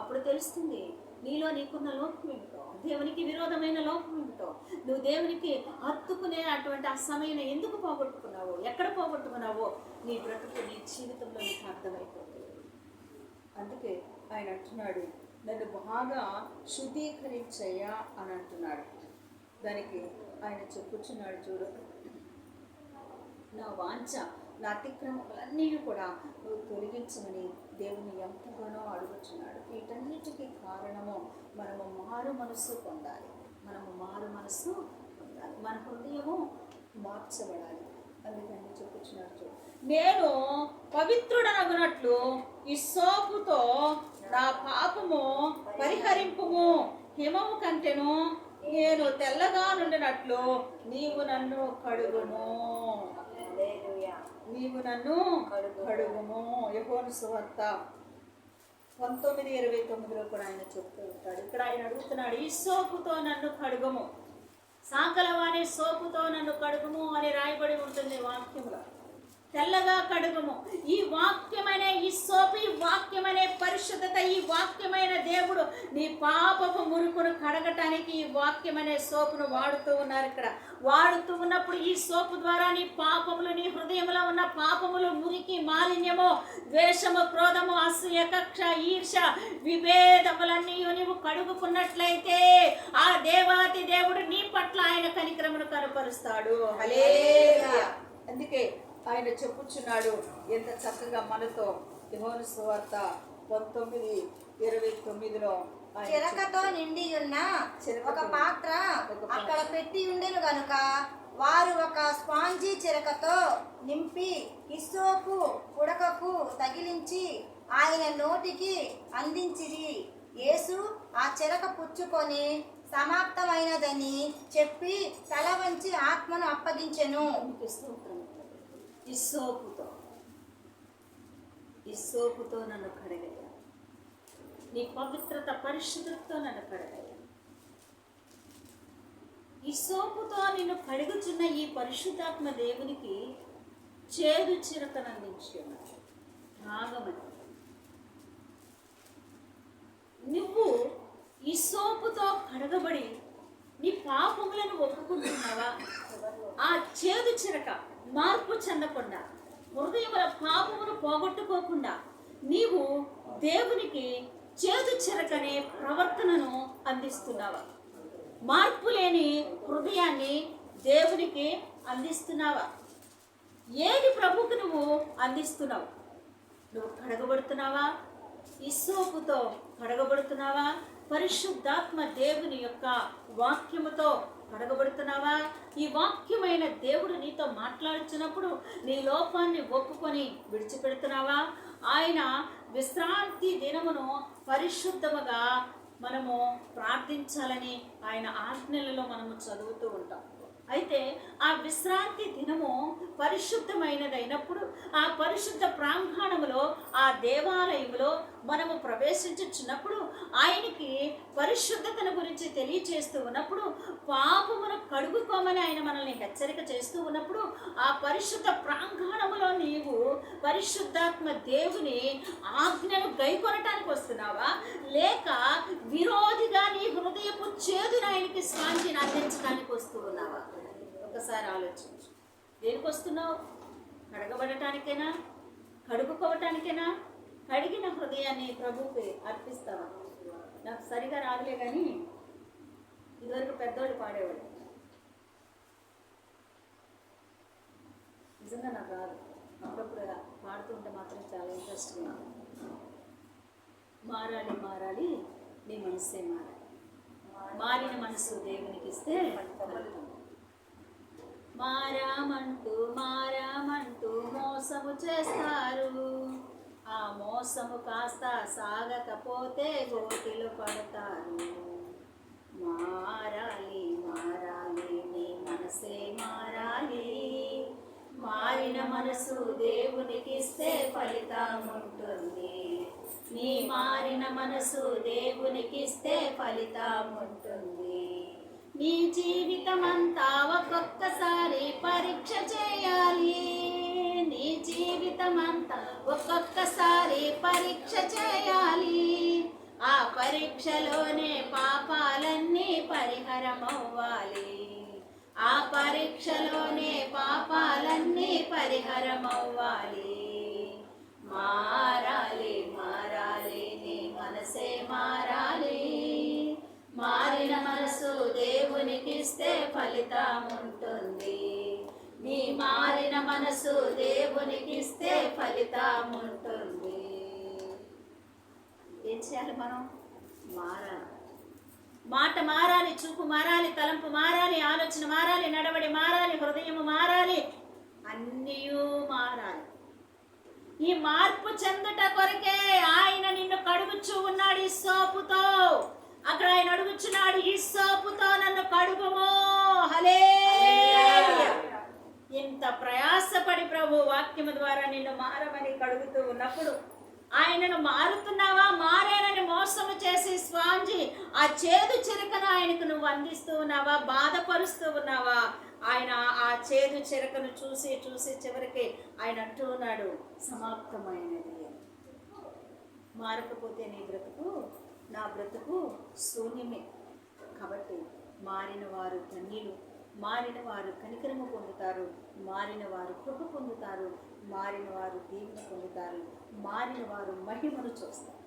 అప్పుడు తెలుస్తుంది నీలో నీకున్న లోపం ఏమిటో, దేవునికి విరోధమైన లోపం ఏమిటో. నువ్వు దేవునికి హత్తుకునే అటువంటి ఆ సమయం ఎందుకు పోగొట్టుకున్నావో, ఎక్కడ పోగొట్టుకున్నావో నీ బ్రతుకు, నీ జీవితంలో నీకు అర్థమైపోతుంది. అందుకే ఆయన అంటున్నాడు, నన్ను బాగా శుద్ధీకరించయ్యా అని అంటున్నాడు. దానికి ఆయన చెప్పుచున్నాడు, చూడు, నా వాంఛ, నా అతిక్రమములన్నీ కూడా నువ్వు తొలగించమని దేవుని ఎంతగానో అడుగుచున్నాడు. వీటన్నిటికీ కారణము మనము మారు మనస్సు పొందాలి. మనము మారు మనస్సు పొందాలి, మన హృదయము మార్చబడాలి. అందుకని చెప్పుచున్నాడు, చూడు, నేను పవిత్రుడనగునట్లు ఈ సోపుతో నా పాపము పరిహరింపుము, హిమము కంటెను నేను తెల్లగా నుండినట్లు నీవు నన్ను కడుగుము. నీవు నన్ను కడుగుము. యోహాను సువార్త 19:29 కూడా ఆయన చెప్తూ ఉంటాడు. ఇక్కడ ఆయన అడుగుతున్నాడు, ఈ సోపుతో నన్ను కడుగుము, సాకలవాణి సోపుతో నన్ను కడుగుము అని రాయబడి ఉంటుంది వాక్యంలో. తెల్లగా కడుగుము. ఈ వాక్యమనే ఈ సోపు, ఈ వాక్యమనే పరిశుద్ధత, ఈ వాక్యమైన దేవుడు నీ పాపపు మురుకును కడగటానికి ఈ వాక్యమనే సోపును వాడుతూ ఉన్నారు. ఇక్కడ వాడుతూ ఉన్నప్పుడు ఈ సోపు ద్వారా నీ పాపములు, నీ హృదయంలో ఉన్న పాపములు, మురికి, మాలిన్యము, ద్వేషము, క్రోధము, అసూయ, కక్ష, ఈర్ష, విభేదములన్నీ నీవు కడుగుకున్నట్లయితే ఆ దేవాతి దేవుడు నీ పట్ల ఆయన కనికరమును కనపరుస్తాడు. హల్లెలూయా. అందుకే ఆయన చెప్పుచున్నాడు ఎంత చక్కగా మనతో. యోహాను సువార్త 19:29 చిరకతో నిండి ఉన్న ఒక పాత్ర అక్కడ పెట్టి ఉండెను గనుక వారు ఒక స్పాంజీ చిరకతో నింపి హిస్సోపు పుడకకు తగిలించి ఆయన నోటికి అందించిరి. యేసు ఆ చిరక పుచ్చుకొని సమాప్తమైనదని చెప్పి తల వంచి ఆత్మను అప్పగించెను. ఇస్సోపుతో నన్ను కడగయ్యా, నీ పవిత్రత పరిశుద్ధతతో నన్ను కడగయ్యా. ఇస్సోపుతో నిన్ను కడుగుచున్న ఈ పరిశుద్ధాత్మ దేవునికి చేదు చిరకను అందించి ఉన్నాడు. త్యాగమని నువ్వు ఈ సోపుతో కడగబడి నీ పాపములను ఒప్పుకుంటున్నావా? ఆ చేదు చిరక మార్పు చెందకుండా, హృదయముల పాపమును పోగొట్టుకోకుండా నీవు దేవునికి చేదు చిరకనే ప్రవర్తనను అందిస్తున్నావా? మార్పు లేని హృదయాన్ని దేవునికి అందిస్తున్నావా? ఏది ప్రభుకు నువ్వు అందిస్తున్నావు? నువ్వు కడగబడుతున్నావా? ఇస్సోపుతో కడగబడుతున్నావా? పరిశుద్ధాత్మ దేవుని యొక్క వాక్యముతో కడగబడుతున్నావా? ఈ వాక్యమైన దేవుడు నీతో మాట్లాడుతున్నప్పుడు నీ లోపాన్ని ఒప్పుకొని విడిచిపెడుతున్నావా? ఆయన విశ్రాంతి దినమును పరిశుద్ధముగా మనము ప్రార్థించాలని ఆయన ఆజ్ఞలలో మనము చదువుతూ ఉంటాం. అయితే ఆ విశ్రాంతి దినము పరిశుద్ధమైనదైనప్పుడు ఆ పరిశుద్ధ ప్రాంగణములో ఆ ఆ దేవాలయంలో మనము ప్రవేశించుచున్నప్పుడు ఆయనకి పరిశుద్ధతను గురించి తెలియచేస్తూ ఉన్నప్పుడు, పాపమును కడుగుకోమని ఆయన మనల్ని హెచ్చరిక చేస్తూ ఉన్నప్పుడు, ఆ పరిశుద్ధ ప్రాంగణములో నీవు పరిశుద్ధాత్మ దేవుని ఆజ్ఞను గైకొనటానికి వస్తున్నావా, లేక విరోధిగా నీ హృదయపు చేదును ఆయనకి స్వాంతిని అందించడానికి వస్తూ ఉన్నావా? ఒకసారి ఆలోచించు. దేనికి వస్తున్నావు? కడగబడటానికేనా? కడుగుకోవటానికేనా? కడిగిన హృదయాన్ని ప్రభువుకి అర్పిస్తావా? నాకు సరిగా రాదులే కానీ ఇదివరకు పెద్దోళ్ళు పాడేవాళ్ళు, నిజంగా నాకు రాదు. అప్పుడప్పుడు పాడుతుంటే మాత్రం చాలా ఇంట్రెస్ట్గా. మారాలి మారాలి నీ మనసే మారాలి, మారిన మనసు దేవునికి ఇస్తే మారామంటూ మోసము చేస్తారు. ఆ మోసము కాస్త సాగకపోతే గోతిలో పడతారు. మారాలి మారాలి నీ మనసే మారాలి, మారిన మనసు దేవునికి ఇస్తే ఫలితం ఉంటుంది. నీ మారిన మనసు దేవునికి ఇస్తే ఫలితం ఉంటుంది. నీ జీవితం అంతా ఒక్కొక్కసారి పరీక్ష చేయాలి. నీ జీవితం అంతా ఒక్కొక్కసారి పరీక్ష చేయాలి. ఆ పరీక్షలోనే పాపాలన్నీ పరిహారమవ్వాలి. ఆ పరీక్షలోనే పాపాలన్నీ పరిహారమవ్వాలి. మారాలి మారాలి నీ మనసే మారాలి, మారిన మనసు దేవునికి ఇస్తే ఫలితం ఉంటుంది. నీ మారిన మనసు దేవునికి ఇస్తే ఫలితం ఉంటుంది. ఏం చేయాలి మనం? మారాలి. మాట మారాలి, చూపు మారాలి, తలంపు మారాలి, ఆలోచన మారాలి, నడవడి మారాలి, హృదయము మారాలి, అన్నీ మారాలి. ఈ మార్పు చెందుట కొరకే ఆయన నిన్ను కడుగుచూ ఉన్నాడు ఈ సోపుతో. అక్కడ ఆయన అడుగుచున్నాడు, ఈ సోపుతో నన్ను కడుగుము. హల్లెలూయా. ఇంత ప్రయాసపడి ప్రభు వాక్యము ద్వారా నిన్ను మారమని కడుగుతూ ఉన్నప్పుడు ఆయనను మారుతున్నావా? మారేనని మోసము చేసి స్వాంజి ఆ చేదు చిరకను ఆయనకు నువ్వు అందిస్తూ ఉన్నావా? బాధపరుస్తూ ఉన్నావా? ఆయన ఆ చేదు చిరకను చూసి చూసి చివరికి ఆయన అంటూ ఉన్నాడు, సమాప్తమైనది. మారకపోతే నీ బ్రతుకు, నా బ్రతుకు శూన్యమే. కాబట్టి మారిన వారు ధన్యులు, మారిన వారు కనికరము పొందుతారు, మారిన వారు కృప పొందుతారు, మారిన వారు దీవెన పొందుతారు, మారిన వారు మహిమను చూస్తారు.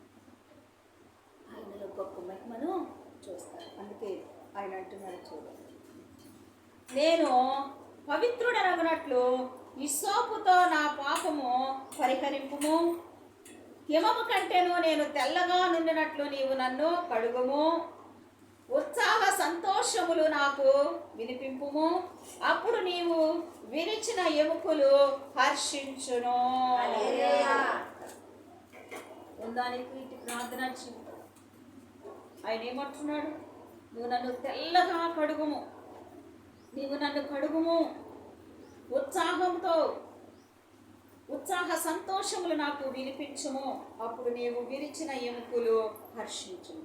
ఆయనలో గొప్ప మహిమను చూస్తారు. అందుకే ఆయన అంటున్నాడు, చూడండి, నేను పవిత్రుడనగునట్లు హిస్సోపుతో నా పాపము పరిహరింపుము, హిమము కంటేను నేను తెల్లగా నుండినట్లు నీవు నన్ను కడుగుము, ఉత్సాహ సంతోషములు నాకు వినిపింపుము, అప్పుడు నీవు విరిచిన ఎముకలు హర్షించును. ఉందానికి ఇటు ప్రార్థన జీవితం. ఆయన ఏమంటున్నాడు? నువ్వు నన్ను తెల్లగా కడుగుము, నీవు నన్ను కడుగుము, ఉత్సాహంతో ఉత్సాహ సంతోషములు నాకు వినిపించుము, అప్పుడు నీవు విరిచిన ఎముకలు హర్షించుము.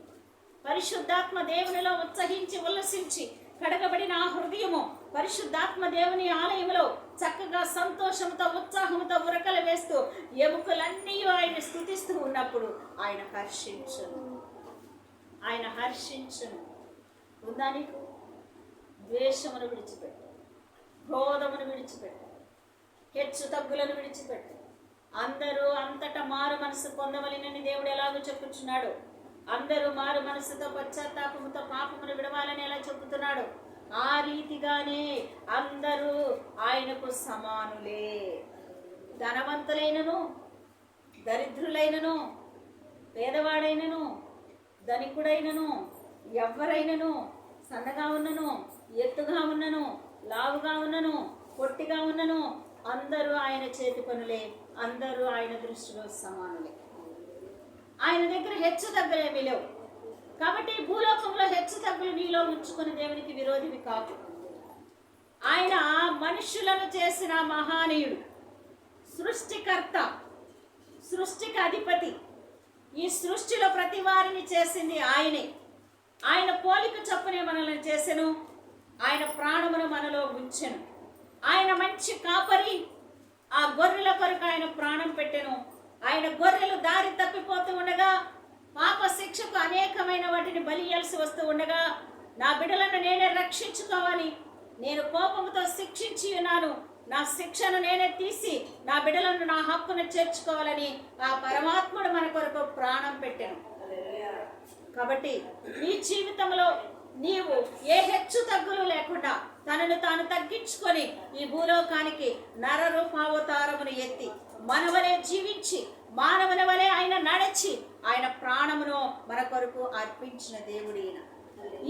పరిశుద్ధాత్మ దేవునిలో ఉత్సహించి ఉల్లసించి కడగబడిన ఆ హృదయము పరిశుద్ధాత్మ దేవుని ఆలయంలో చక్కగా సంతోషంతో ఉత్సాహంతో ఉరకలు వేస్తూ ఎముకలన్నీ ఆయన స్తుతిస్తూ ఉన్నప్పుడు ఆయన హర్షించును, ఆయన హర్షించును. ఉందా నీకు? ద్వేషమును విడిచిపెట్టు, క్రోధమును విడిచిపెట్టు, హెచ్చు తగ్గులను విడిచిపెట్టు. అందరూ అంతటా మారు మనసు పొందవలెనని దేవుడు ఎలాగో చెప్పుచున్నాడు. అందరూ మారు మనసుతో పశ్చాత్తాపముతో పాపమును విడవాలని ఎలా చెబుతున్నాడు, ఆ రీతిగానే అందరూ ఆయనకు సమానులే. ధనవంతులైనను, దరిద్రులైనను, పేదవాడైనను, ధనికుడైనను, ఎవరైనను, సన్నగా ఉన్నను, ఎత్తుగా ఉన్నను, లావుగా ఉన్నను, పొట్టిగా ఉన్నను, అందరూ ఆయన చేతి పనులే. అందరూ ఆయన దృష్టిలో సమానులే. ఆయన దగ్గర హెచ్చు తగ్గులేమీ లేవు. కాబట్టి భూలోకంలో హెచ్చు తగ్గులు నీలో ఉంచుకుని దేవునికి విరోధివి కాదు. ఆయన మనుషులను చేసిన మహానీయుడు, సృష్టికర్త, సృష్టికి అధిపతి. ఈ సృష్టిలో ప్రతి వారిని చేసింది ఆయనే. ఆయన పోలిక చొప్పునే మనల్ని చేసెను. ఆయన ప్రాణమును మనలో ఉంచెను. ఆయన మంచి కాపరి. ఆ గొర్రెల కొరకు ఆయన ప్రాణం పెట్టెను. ఆయన గొర్రెలు దారి తప్పిపోతూ ఉండగా, పాప శిక్షకు అనేకమైన వాటిని బలి ఇయ్యాల్సి వస్తూ ఉండగా, నా బిడ్డలను నేనే రక్షించుకోవాలి, నేను కోపంతో శిక్షించి ఉన్నాను, నా శిక్షను నేనే తీసి నా బిడ్డలను నా హక్కును చేర్చుకోవాలని ఆ పరమాత్ముడు మన కొరకు ప్రాణం పెట్టాను. కాబట్టి నీ జీవితంలో నీవు ఏ హెచ్చు తగ్గులు లేకుండా తనను తాను తగ్గించుకొని ఈ భూలోకానికి నరరూపావతారమును ఎత్తి మనవలే జీవించి మానవుని వలె ఆయన నడిచి ఆయన ప్రాణమును మన కొరకు అర్పించిన దేవుడు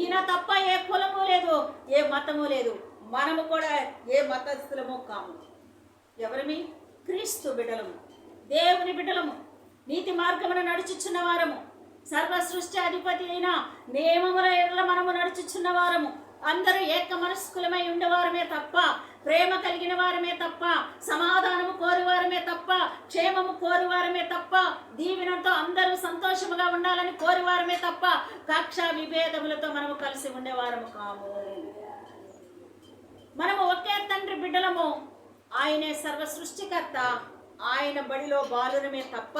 ఈయన తప్ప ఏ కులము లేదు, ఏ మతము లేదు. మనము కూడా ఏ మతస్థులము కాము. ఎవరిమి? క్రీస్తు బిడ్డలము, దేవుని బిడ్డలము, నీతి మార్గమును నడుచుచున్న వారము, సర్వ సృష్టి అధిపతి అయిన నియమముల ఎడల మనము నడుచుచున్న వారము, అందరూ ఏక మనస్కులమై ఉండేవారమే తప్ప, ప్రేమ కలిగిన వారమే తప్ప, సమాధానము కోరువారమే తప్ప, క్షేమము కోరువారమే తప్ప, దీవెనతో అందరూ సంతోషముగా ఉండాలని కోరువారమే తప్ప, కక్ష విభేదములతో మనము కలిసి ఉండేవారము కాము. మనము ఒకే తండ్రి బిడ్డలము. ఆయనే సర్వ సృష్టికర్త. ఆయన బడిలో బాలురమే తప్ప,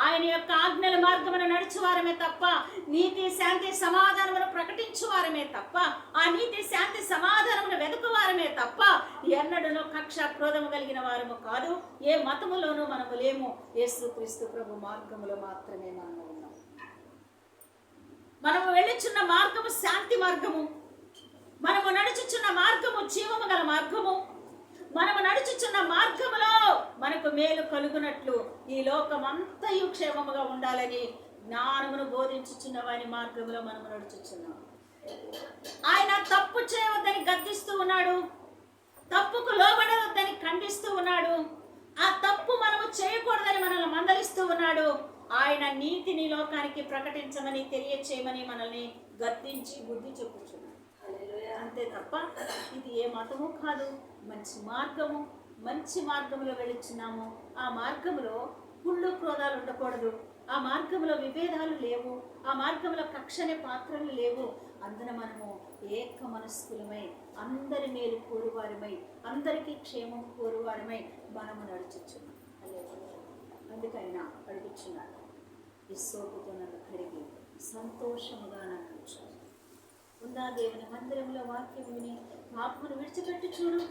ఆయన యొక్క ఆజ్ఞల మార్గమున నడుచువారమే తప్ప, నీతి శాంతి సమాధానమును ప్రకటించువారమే తప్ప, ఆ నీతి శాంతి సమాధానమును వెతుకువారమే తప్ప, ఎన్నడూ కక్ష క్రోధము కలిగిన వారము కాదు. ఏ మతములోనూ మనము లేము. యేసుక్రీస్తు ప్రభు మార్గములో మాత్రమే మనము ఉన్నాం. మనము వెళ్ళుచున్న మార్గము శాంతి మార్గము. మనము నడుచుచున్న మార్గము జీవము గల మార్గము. మనము నడుచుచున్న మార్గములో మనకు మేలు కలుగునట్లు ఈ లోకమంతయు క్షేమముగా ఉండాలని జ్ఞానమును బోధించుచున్న వారి మార్గంలో మనము నడుచుచున్నాం. ఆయన తప్పు చేయవద్దని గద్దిస్తూ ఉన్నాడు, తప్పుకు లోబడవద్దని ఖండిస్తూ ఉన్నాడు, ఆ తప్పు మనము చేయకూడదని మనల్ని మందలిస్తూ ఉన్నాడు. ఆయన నీతిని లోకానికి ప్రకటించమని తెలియచేయమని మనల్ని గద్దించి బుద్ధి చెప్పుచున్నాడు. అంతే తప్ప ఇది ఏ మతము కాదు. మంచి మార్గము, మంచి మార్గంలో వెళుచున్నాము. ఆ మార్గంలో కుళ్ళు క్రోధాలు ఉండకూడదు. ఆ మార్గంలో విభేదాలు లేవు. ఆ మార్గంలో కక్షనే పాత్రలు లేవు. అందున మనము ఏక మనస్కులమై అందరి మేలు కోరువారమై అందరికీ క్షేమం కోరువారమై మనము నడుచుచున్నాం. అందుకైనా అడుగుచున్నాడు, ఈ సోపుతో నన్ను కడిగి సంతోషముగా నన్ను ఉంచాలి. ఉందా దేవుని మందిరంలో వాక్యం విని పాపమును విడిచిపెట్టి చూడు,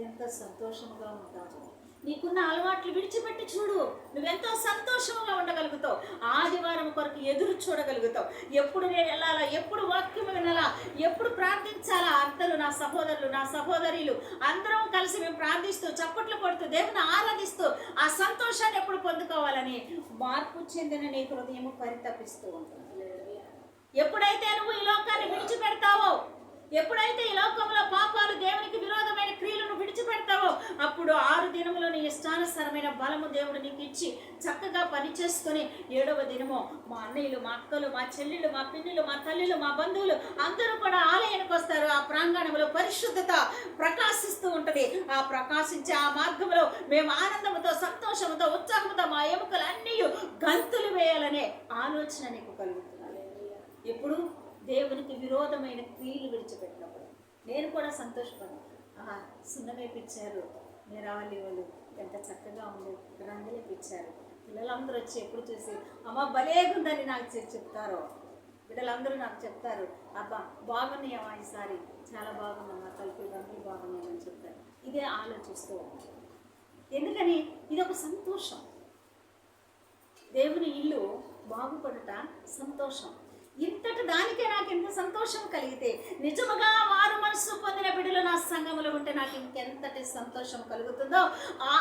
ఎంత సంతోషముగా ఉంటావు. నీకున్న అలవాట్లు విడిచిపెట్టి చూడు, నువ్వెంతో సంతోషంగా ఉండగలుగుతావు. ఆదివారం కొరకు ఎదురు చూడగలుగుతావు. ఎప్పుడు నేను వెళ్ళాలా, ఎప్పుడు వాక్యం వినాలా, ఎప్పుడు ప్రార్థించాలా. అందరూ నా సహోదరులు, నా సహోదరులు అందరం కలిసి మేము ప్రార్థిస్తూ చప్పట్లు కొడుతూ దేవుని ఆరాధిస్తూ ఆ సంతోషాన్ని ఎప్పుడు పొందుకోవాలని మార్పు చెందిన నీ హృదయం పరితపిస్తూ ఉంటుంది. ఎప్పుడైతే నువ్వు ఈ లోకాన్ని విడిచిపెడతావో, ఎప్పుడైతే ఈ లోకంలో పాపాలు దేవునికి విరోధమైన క్రియలను విడిచిపెడతావో, అప్పుడు 6 దినములు నీ ఇష్టానుసారమైన బలము దేవుడు నీకు ఇచ్చి చక్కగా పనిచేసుకొని 7వ దినము మా అన్నయ్యలు, మా అక్కలు, మా చెల్లెళ్ళు, మా పిన్నులు, మా తల్లులు, మా బంధువులు అందరూ కూడా ఆలయానికి వస్తారు. ఆ ప్రాంగణంలో పరిశుద్ధత ప్రకాశిస్తూ ఉంటుంది. ఆ ప్రకాశించే ఆ మార్గంలో మేము ఆనందంతో, సంతోషంతో, ఉత్సాహంతో మా ఎముకలు అన్నీ గంతులు వేయాలనే ఆలోచన నీకు కలుగుతుంది. ఎప్పుడు దేవునికి విరోధమైన క్రియలు విడిచిపెట్టినప్పుడు నేను కూడా సంతోషపడ్డాను. సున్నమేపిచ్చారు, నిరావళి వాళ్ళు ఎంత చక్కగా ఉంది, రంగులేపిచ్చారు. పిల్లలందరూ వచ్చి ఎప్పుడు చూసి అమ్మ భలేగుందని నాకు చెప్తారో, బిడ్డలందరూ నాకు చెప్తారు, అబ్బా బాగున్నాయమ్మా ఈసారి, చాలా బాగుందమ్మా, తలుపులు రంగులు బాగున్నాయని చెప్తారు. ఇదే ఆలోచిస్తూ ఉంటాను. ఎందుకని ఇది ఒక సంతోషం. దేవుని ఇల్లు బాగుపడుట సంతోషం. ఇంతటి దానికే నాకు ఎంత సంతోషం కలిగితే, నిజముగా మారు మనసు పొందిన బిడ్డలు నా సంఘములో ఉంటే నాకు ఇంకెంతటి సంతోషం కలుగుతుందో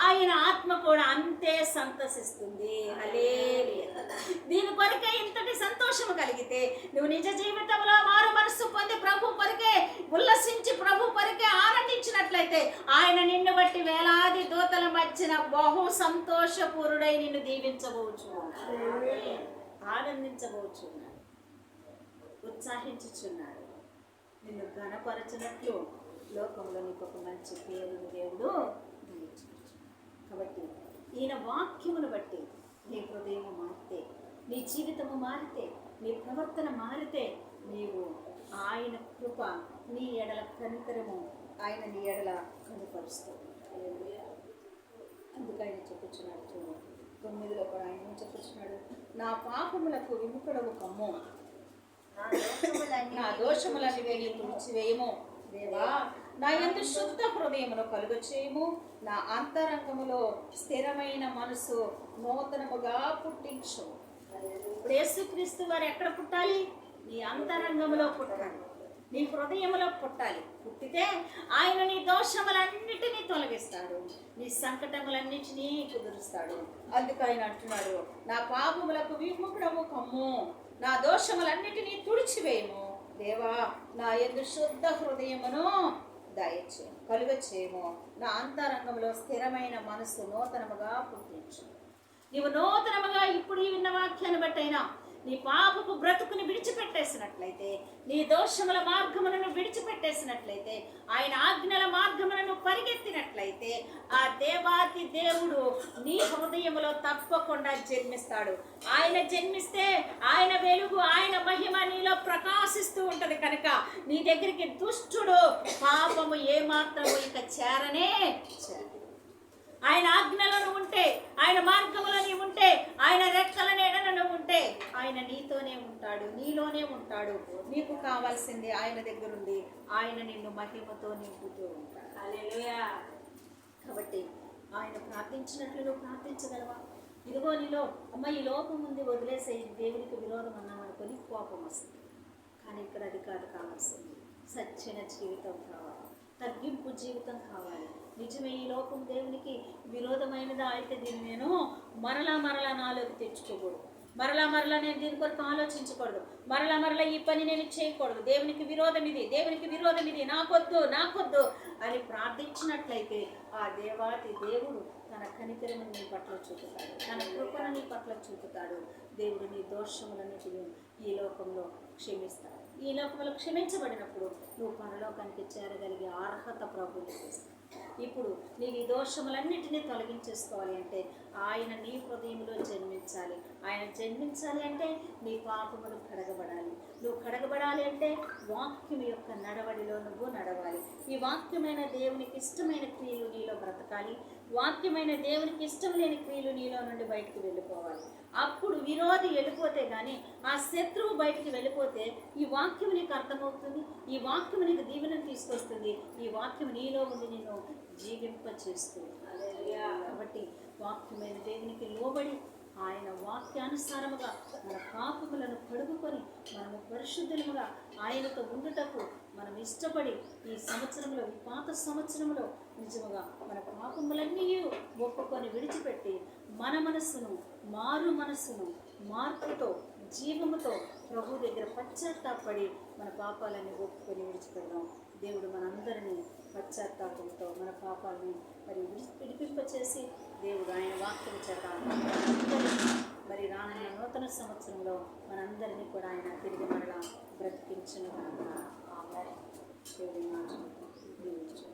ఆయన ఆత్మ కూడా అంతే సంతోషిస్తుంది. హల్లెలూయా. దీని కొరకే ఇంతటి సంతోషం కలిగితే నువ్వు నిజ జీవితంలో మారు మనసు పొంది ప్రభు కొరకే ఉల్లసించి ప్రభు కొరకే ఆనందించినట్లయితే ఆయన నిన్ను బట్టి వేలాది దూతల మధ్యన బహు సంతోషపూరుడై నిన్ను దీవించవచ్చు, ఆనందించవచ్చు, ఉత్సాహించుచున్నాడు. నిన్ను ఘనపరచినట్లు లోకంలో నీకు ఒక మంచి పేరును దేవుడు దయచేస్తున్నాడు. కాబట్టి ఈయన వాక్యమును బట్టి నీ హృదయం మారితే, నీ జీవితము మారితే, నీ ప్రవర్తన మారితే, నీవు ఆయన కృప నీ ఎడల కనికరము ఆయన నీ ఎడల కనుపరుస్తాడు. అందుకు ఆయన చెప్పుచున్నాడు, చూడు 9లో కూడా ఆయన ఏం చెప్పుచున్నాడు, నా పాపములకు విముఖుడవు కమ్ము, నా దోషములన్నీ నీవు తుడిచివేయము. దేవా, నా యందు శుద్ధ హృదయమును కలుగ చేయము, నా అంతరంగములో స్థిరమైన మనసు నూతనముగా పుట్టించు. ఇప్పుడు యేసుక్రీస్తు వారు ఎక్కడ పుట్టాలి? నీ అంతరంగములో పుట్టాలి, నీ హృదయములో పుట్టాలి. పుట్టితే ఆయన నీ దోషములన్నిటినీ తొలగిస్తాడు, నీ సంకటములన్నిటినీ కుదురుస్తాడు. అందుకు ఆయన అంటున్నాడు, నా పాపములకు విముఖుడవు కమ్ము, నా దోషములన్నిటినీ తుడిచివేయము. దేవా, నా యందు శుద్ధ హృదయమును దయచేయము, కలుగ చేయము, నా అంతరంగంలో స్థిరమైన మనసు నూతనముగా పుట్టించు. నీవు నూతనముగా ఇప్పుడు ఈ విన్న వాక్యాన్ని బట్టైనా నీ పాపపు బ్రతుకుని విడిచిపెట్టేసినట్లయితే, నీ దోషముల మార్గములను విడిచిపెట్టేసినట్లయితే, ఆయన ఆజ్ఞల మార్గములను పరిగెత్తినట్లయితే, ఆ దేవాతి దేవుడు నీ హృదయములో తప్పకుండా జన్మిస్తాడు. ఆయన జన్మిస్తే ఆయన వెలుగు, ఆయన మహిమ నీలో ప్రకాశిస్తూ ఉంటది. కనుక నీ దగ్గరికి దుష్టుడు, పాపము ఏమాత్రము ఇక చేరనే చేర. ఆయన ఆజ్ఞలను ఉంటే, ఆయన మార్గములని ఉంటే, ఆయన రెక్కల నీడలను ఉంటే, ఆయన నీతోనే ఉంటాడు, నీలోనే ఉంటాడు. నీకు కావాల్సింది ఆయన దగ్గరుండి ఆయన నిన్ను మహిమతో నింపుతూ ఉంటాడు. హల్లెలూయా. కాబట్టి ఆయన ప్రార్థించినట్లు నువ్వు ప్రార్థించగలవా? ఇదిగో నీలో అమ్మ ఈ లోపం ఉంది, వదిలేసే దేవునికి విరోధం అన్నాం అనుకొని కోపం వస్తుంది. కానీ ఇక్కడ అది కాదు కావాల్సింది, సచ్చిన జీవితం కావాలి, తగ్గింపు జీవితం కావాలి. నిజమే, ఈ లోకం దేవునికి విరోధమైనదా అయితే దీన్ని నేను మరలా నాలోకి తెచ్చుకోకూడదు, మరలా నేను దీని కొరకు ఆలోచించకూడదు, మరలా ఈ పని నేను చేయకూడదు. దేవునికి విరోధం ఇది, నాకొద్దు అని ప్రార్థించినట్లయితే ఆ దేవాతి దేవుడు తన కనికరము నీ పట్ల చూపుతాడు, తన కృపను నీ పట్ల చూపుతాడు. దేవుడు నీ దోషములన్నిటిని ఈ లోకంలో క్షమిస్తాడు. ఈ లోకంలో క్షమించబడినప్పుడు నువ్వు పరలోకానికి చేరగలిగే అర్హత ప్రభువుని ఇస్తాడు. ఇప్పుడు నీవు ఈ దోషములన్నిటినీ తొలగించేసుకోవాలి అంటే ఆయన నీ హృదయంలో జన్మించాలి. ఆయన జన్మించాలి అంటే నీ పాపములు కడగబడాలి. నువ్వు కడగబడాలి అంటే వాక్యం యొక్క నడవడిలో నువ్వు నడవాలి. ఈ వాక్యమైన దేవునికి ఇష్టమైన క్రియలు నీలో బ్రతకాలి. వాక్యమైన దేవునికి ఇష్టం లేని క్రియలు నీలో నుండి బయటికి వెళ్ళిపోవాలి. అప్పుడు విరోధి వెళ్ళిపోతే కానీ, ఆ శత్రువు బయటికి వెళ్ళిపోతే ఈ వాక్యం నీకు అర్థమవుతుంది, ఈ వాక్యం నీకు దీవెనను తీసుకొస్తుంది, ఈ వాక్యం నీలో ఉండి నేను జీవింపచేస్తుంది. కాబట్టి వాక్యమైన దేవునికి లోబడి ఆయన వాక్యానుసారముగా మన పాపములను కడుగుకొని మనము పరిశుద్ధులుగా ఆయనతో ఉండుటకు మనం ఇష్టపడి ఈ సంవత్సరంలో, ఈ పాత సంవత్సరంలో నిజముగా మన పాపములన్నీ ఒప్పుకొని విడిచిపెట్టి మన మనస్సును, మారు మనస్సును, మార్పుతో, జీవముతో ప్రభు దగ్గర పశ్చాత్తాపడి మన పాపాలన్నీ ఒప్పుకొని విడిచిపెడదాం. దేవుడు మనందరినీ పశ్చాత్తాపంతో మన పాపాలని మరి విడిపింపచేసి దేవుడు ఆయన వాక్యం చేత మరి రానున్న నూతన సంవత్సరంలో మనందరినీ కూడా ఆయన తిరిగి మరలా బ్రతికించను. దేవుడి మాట దీవించు.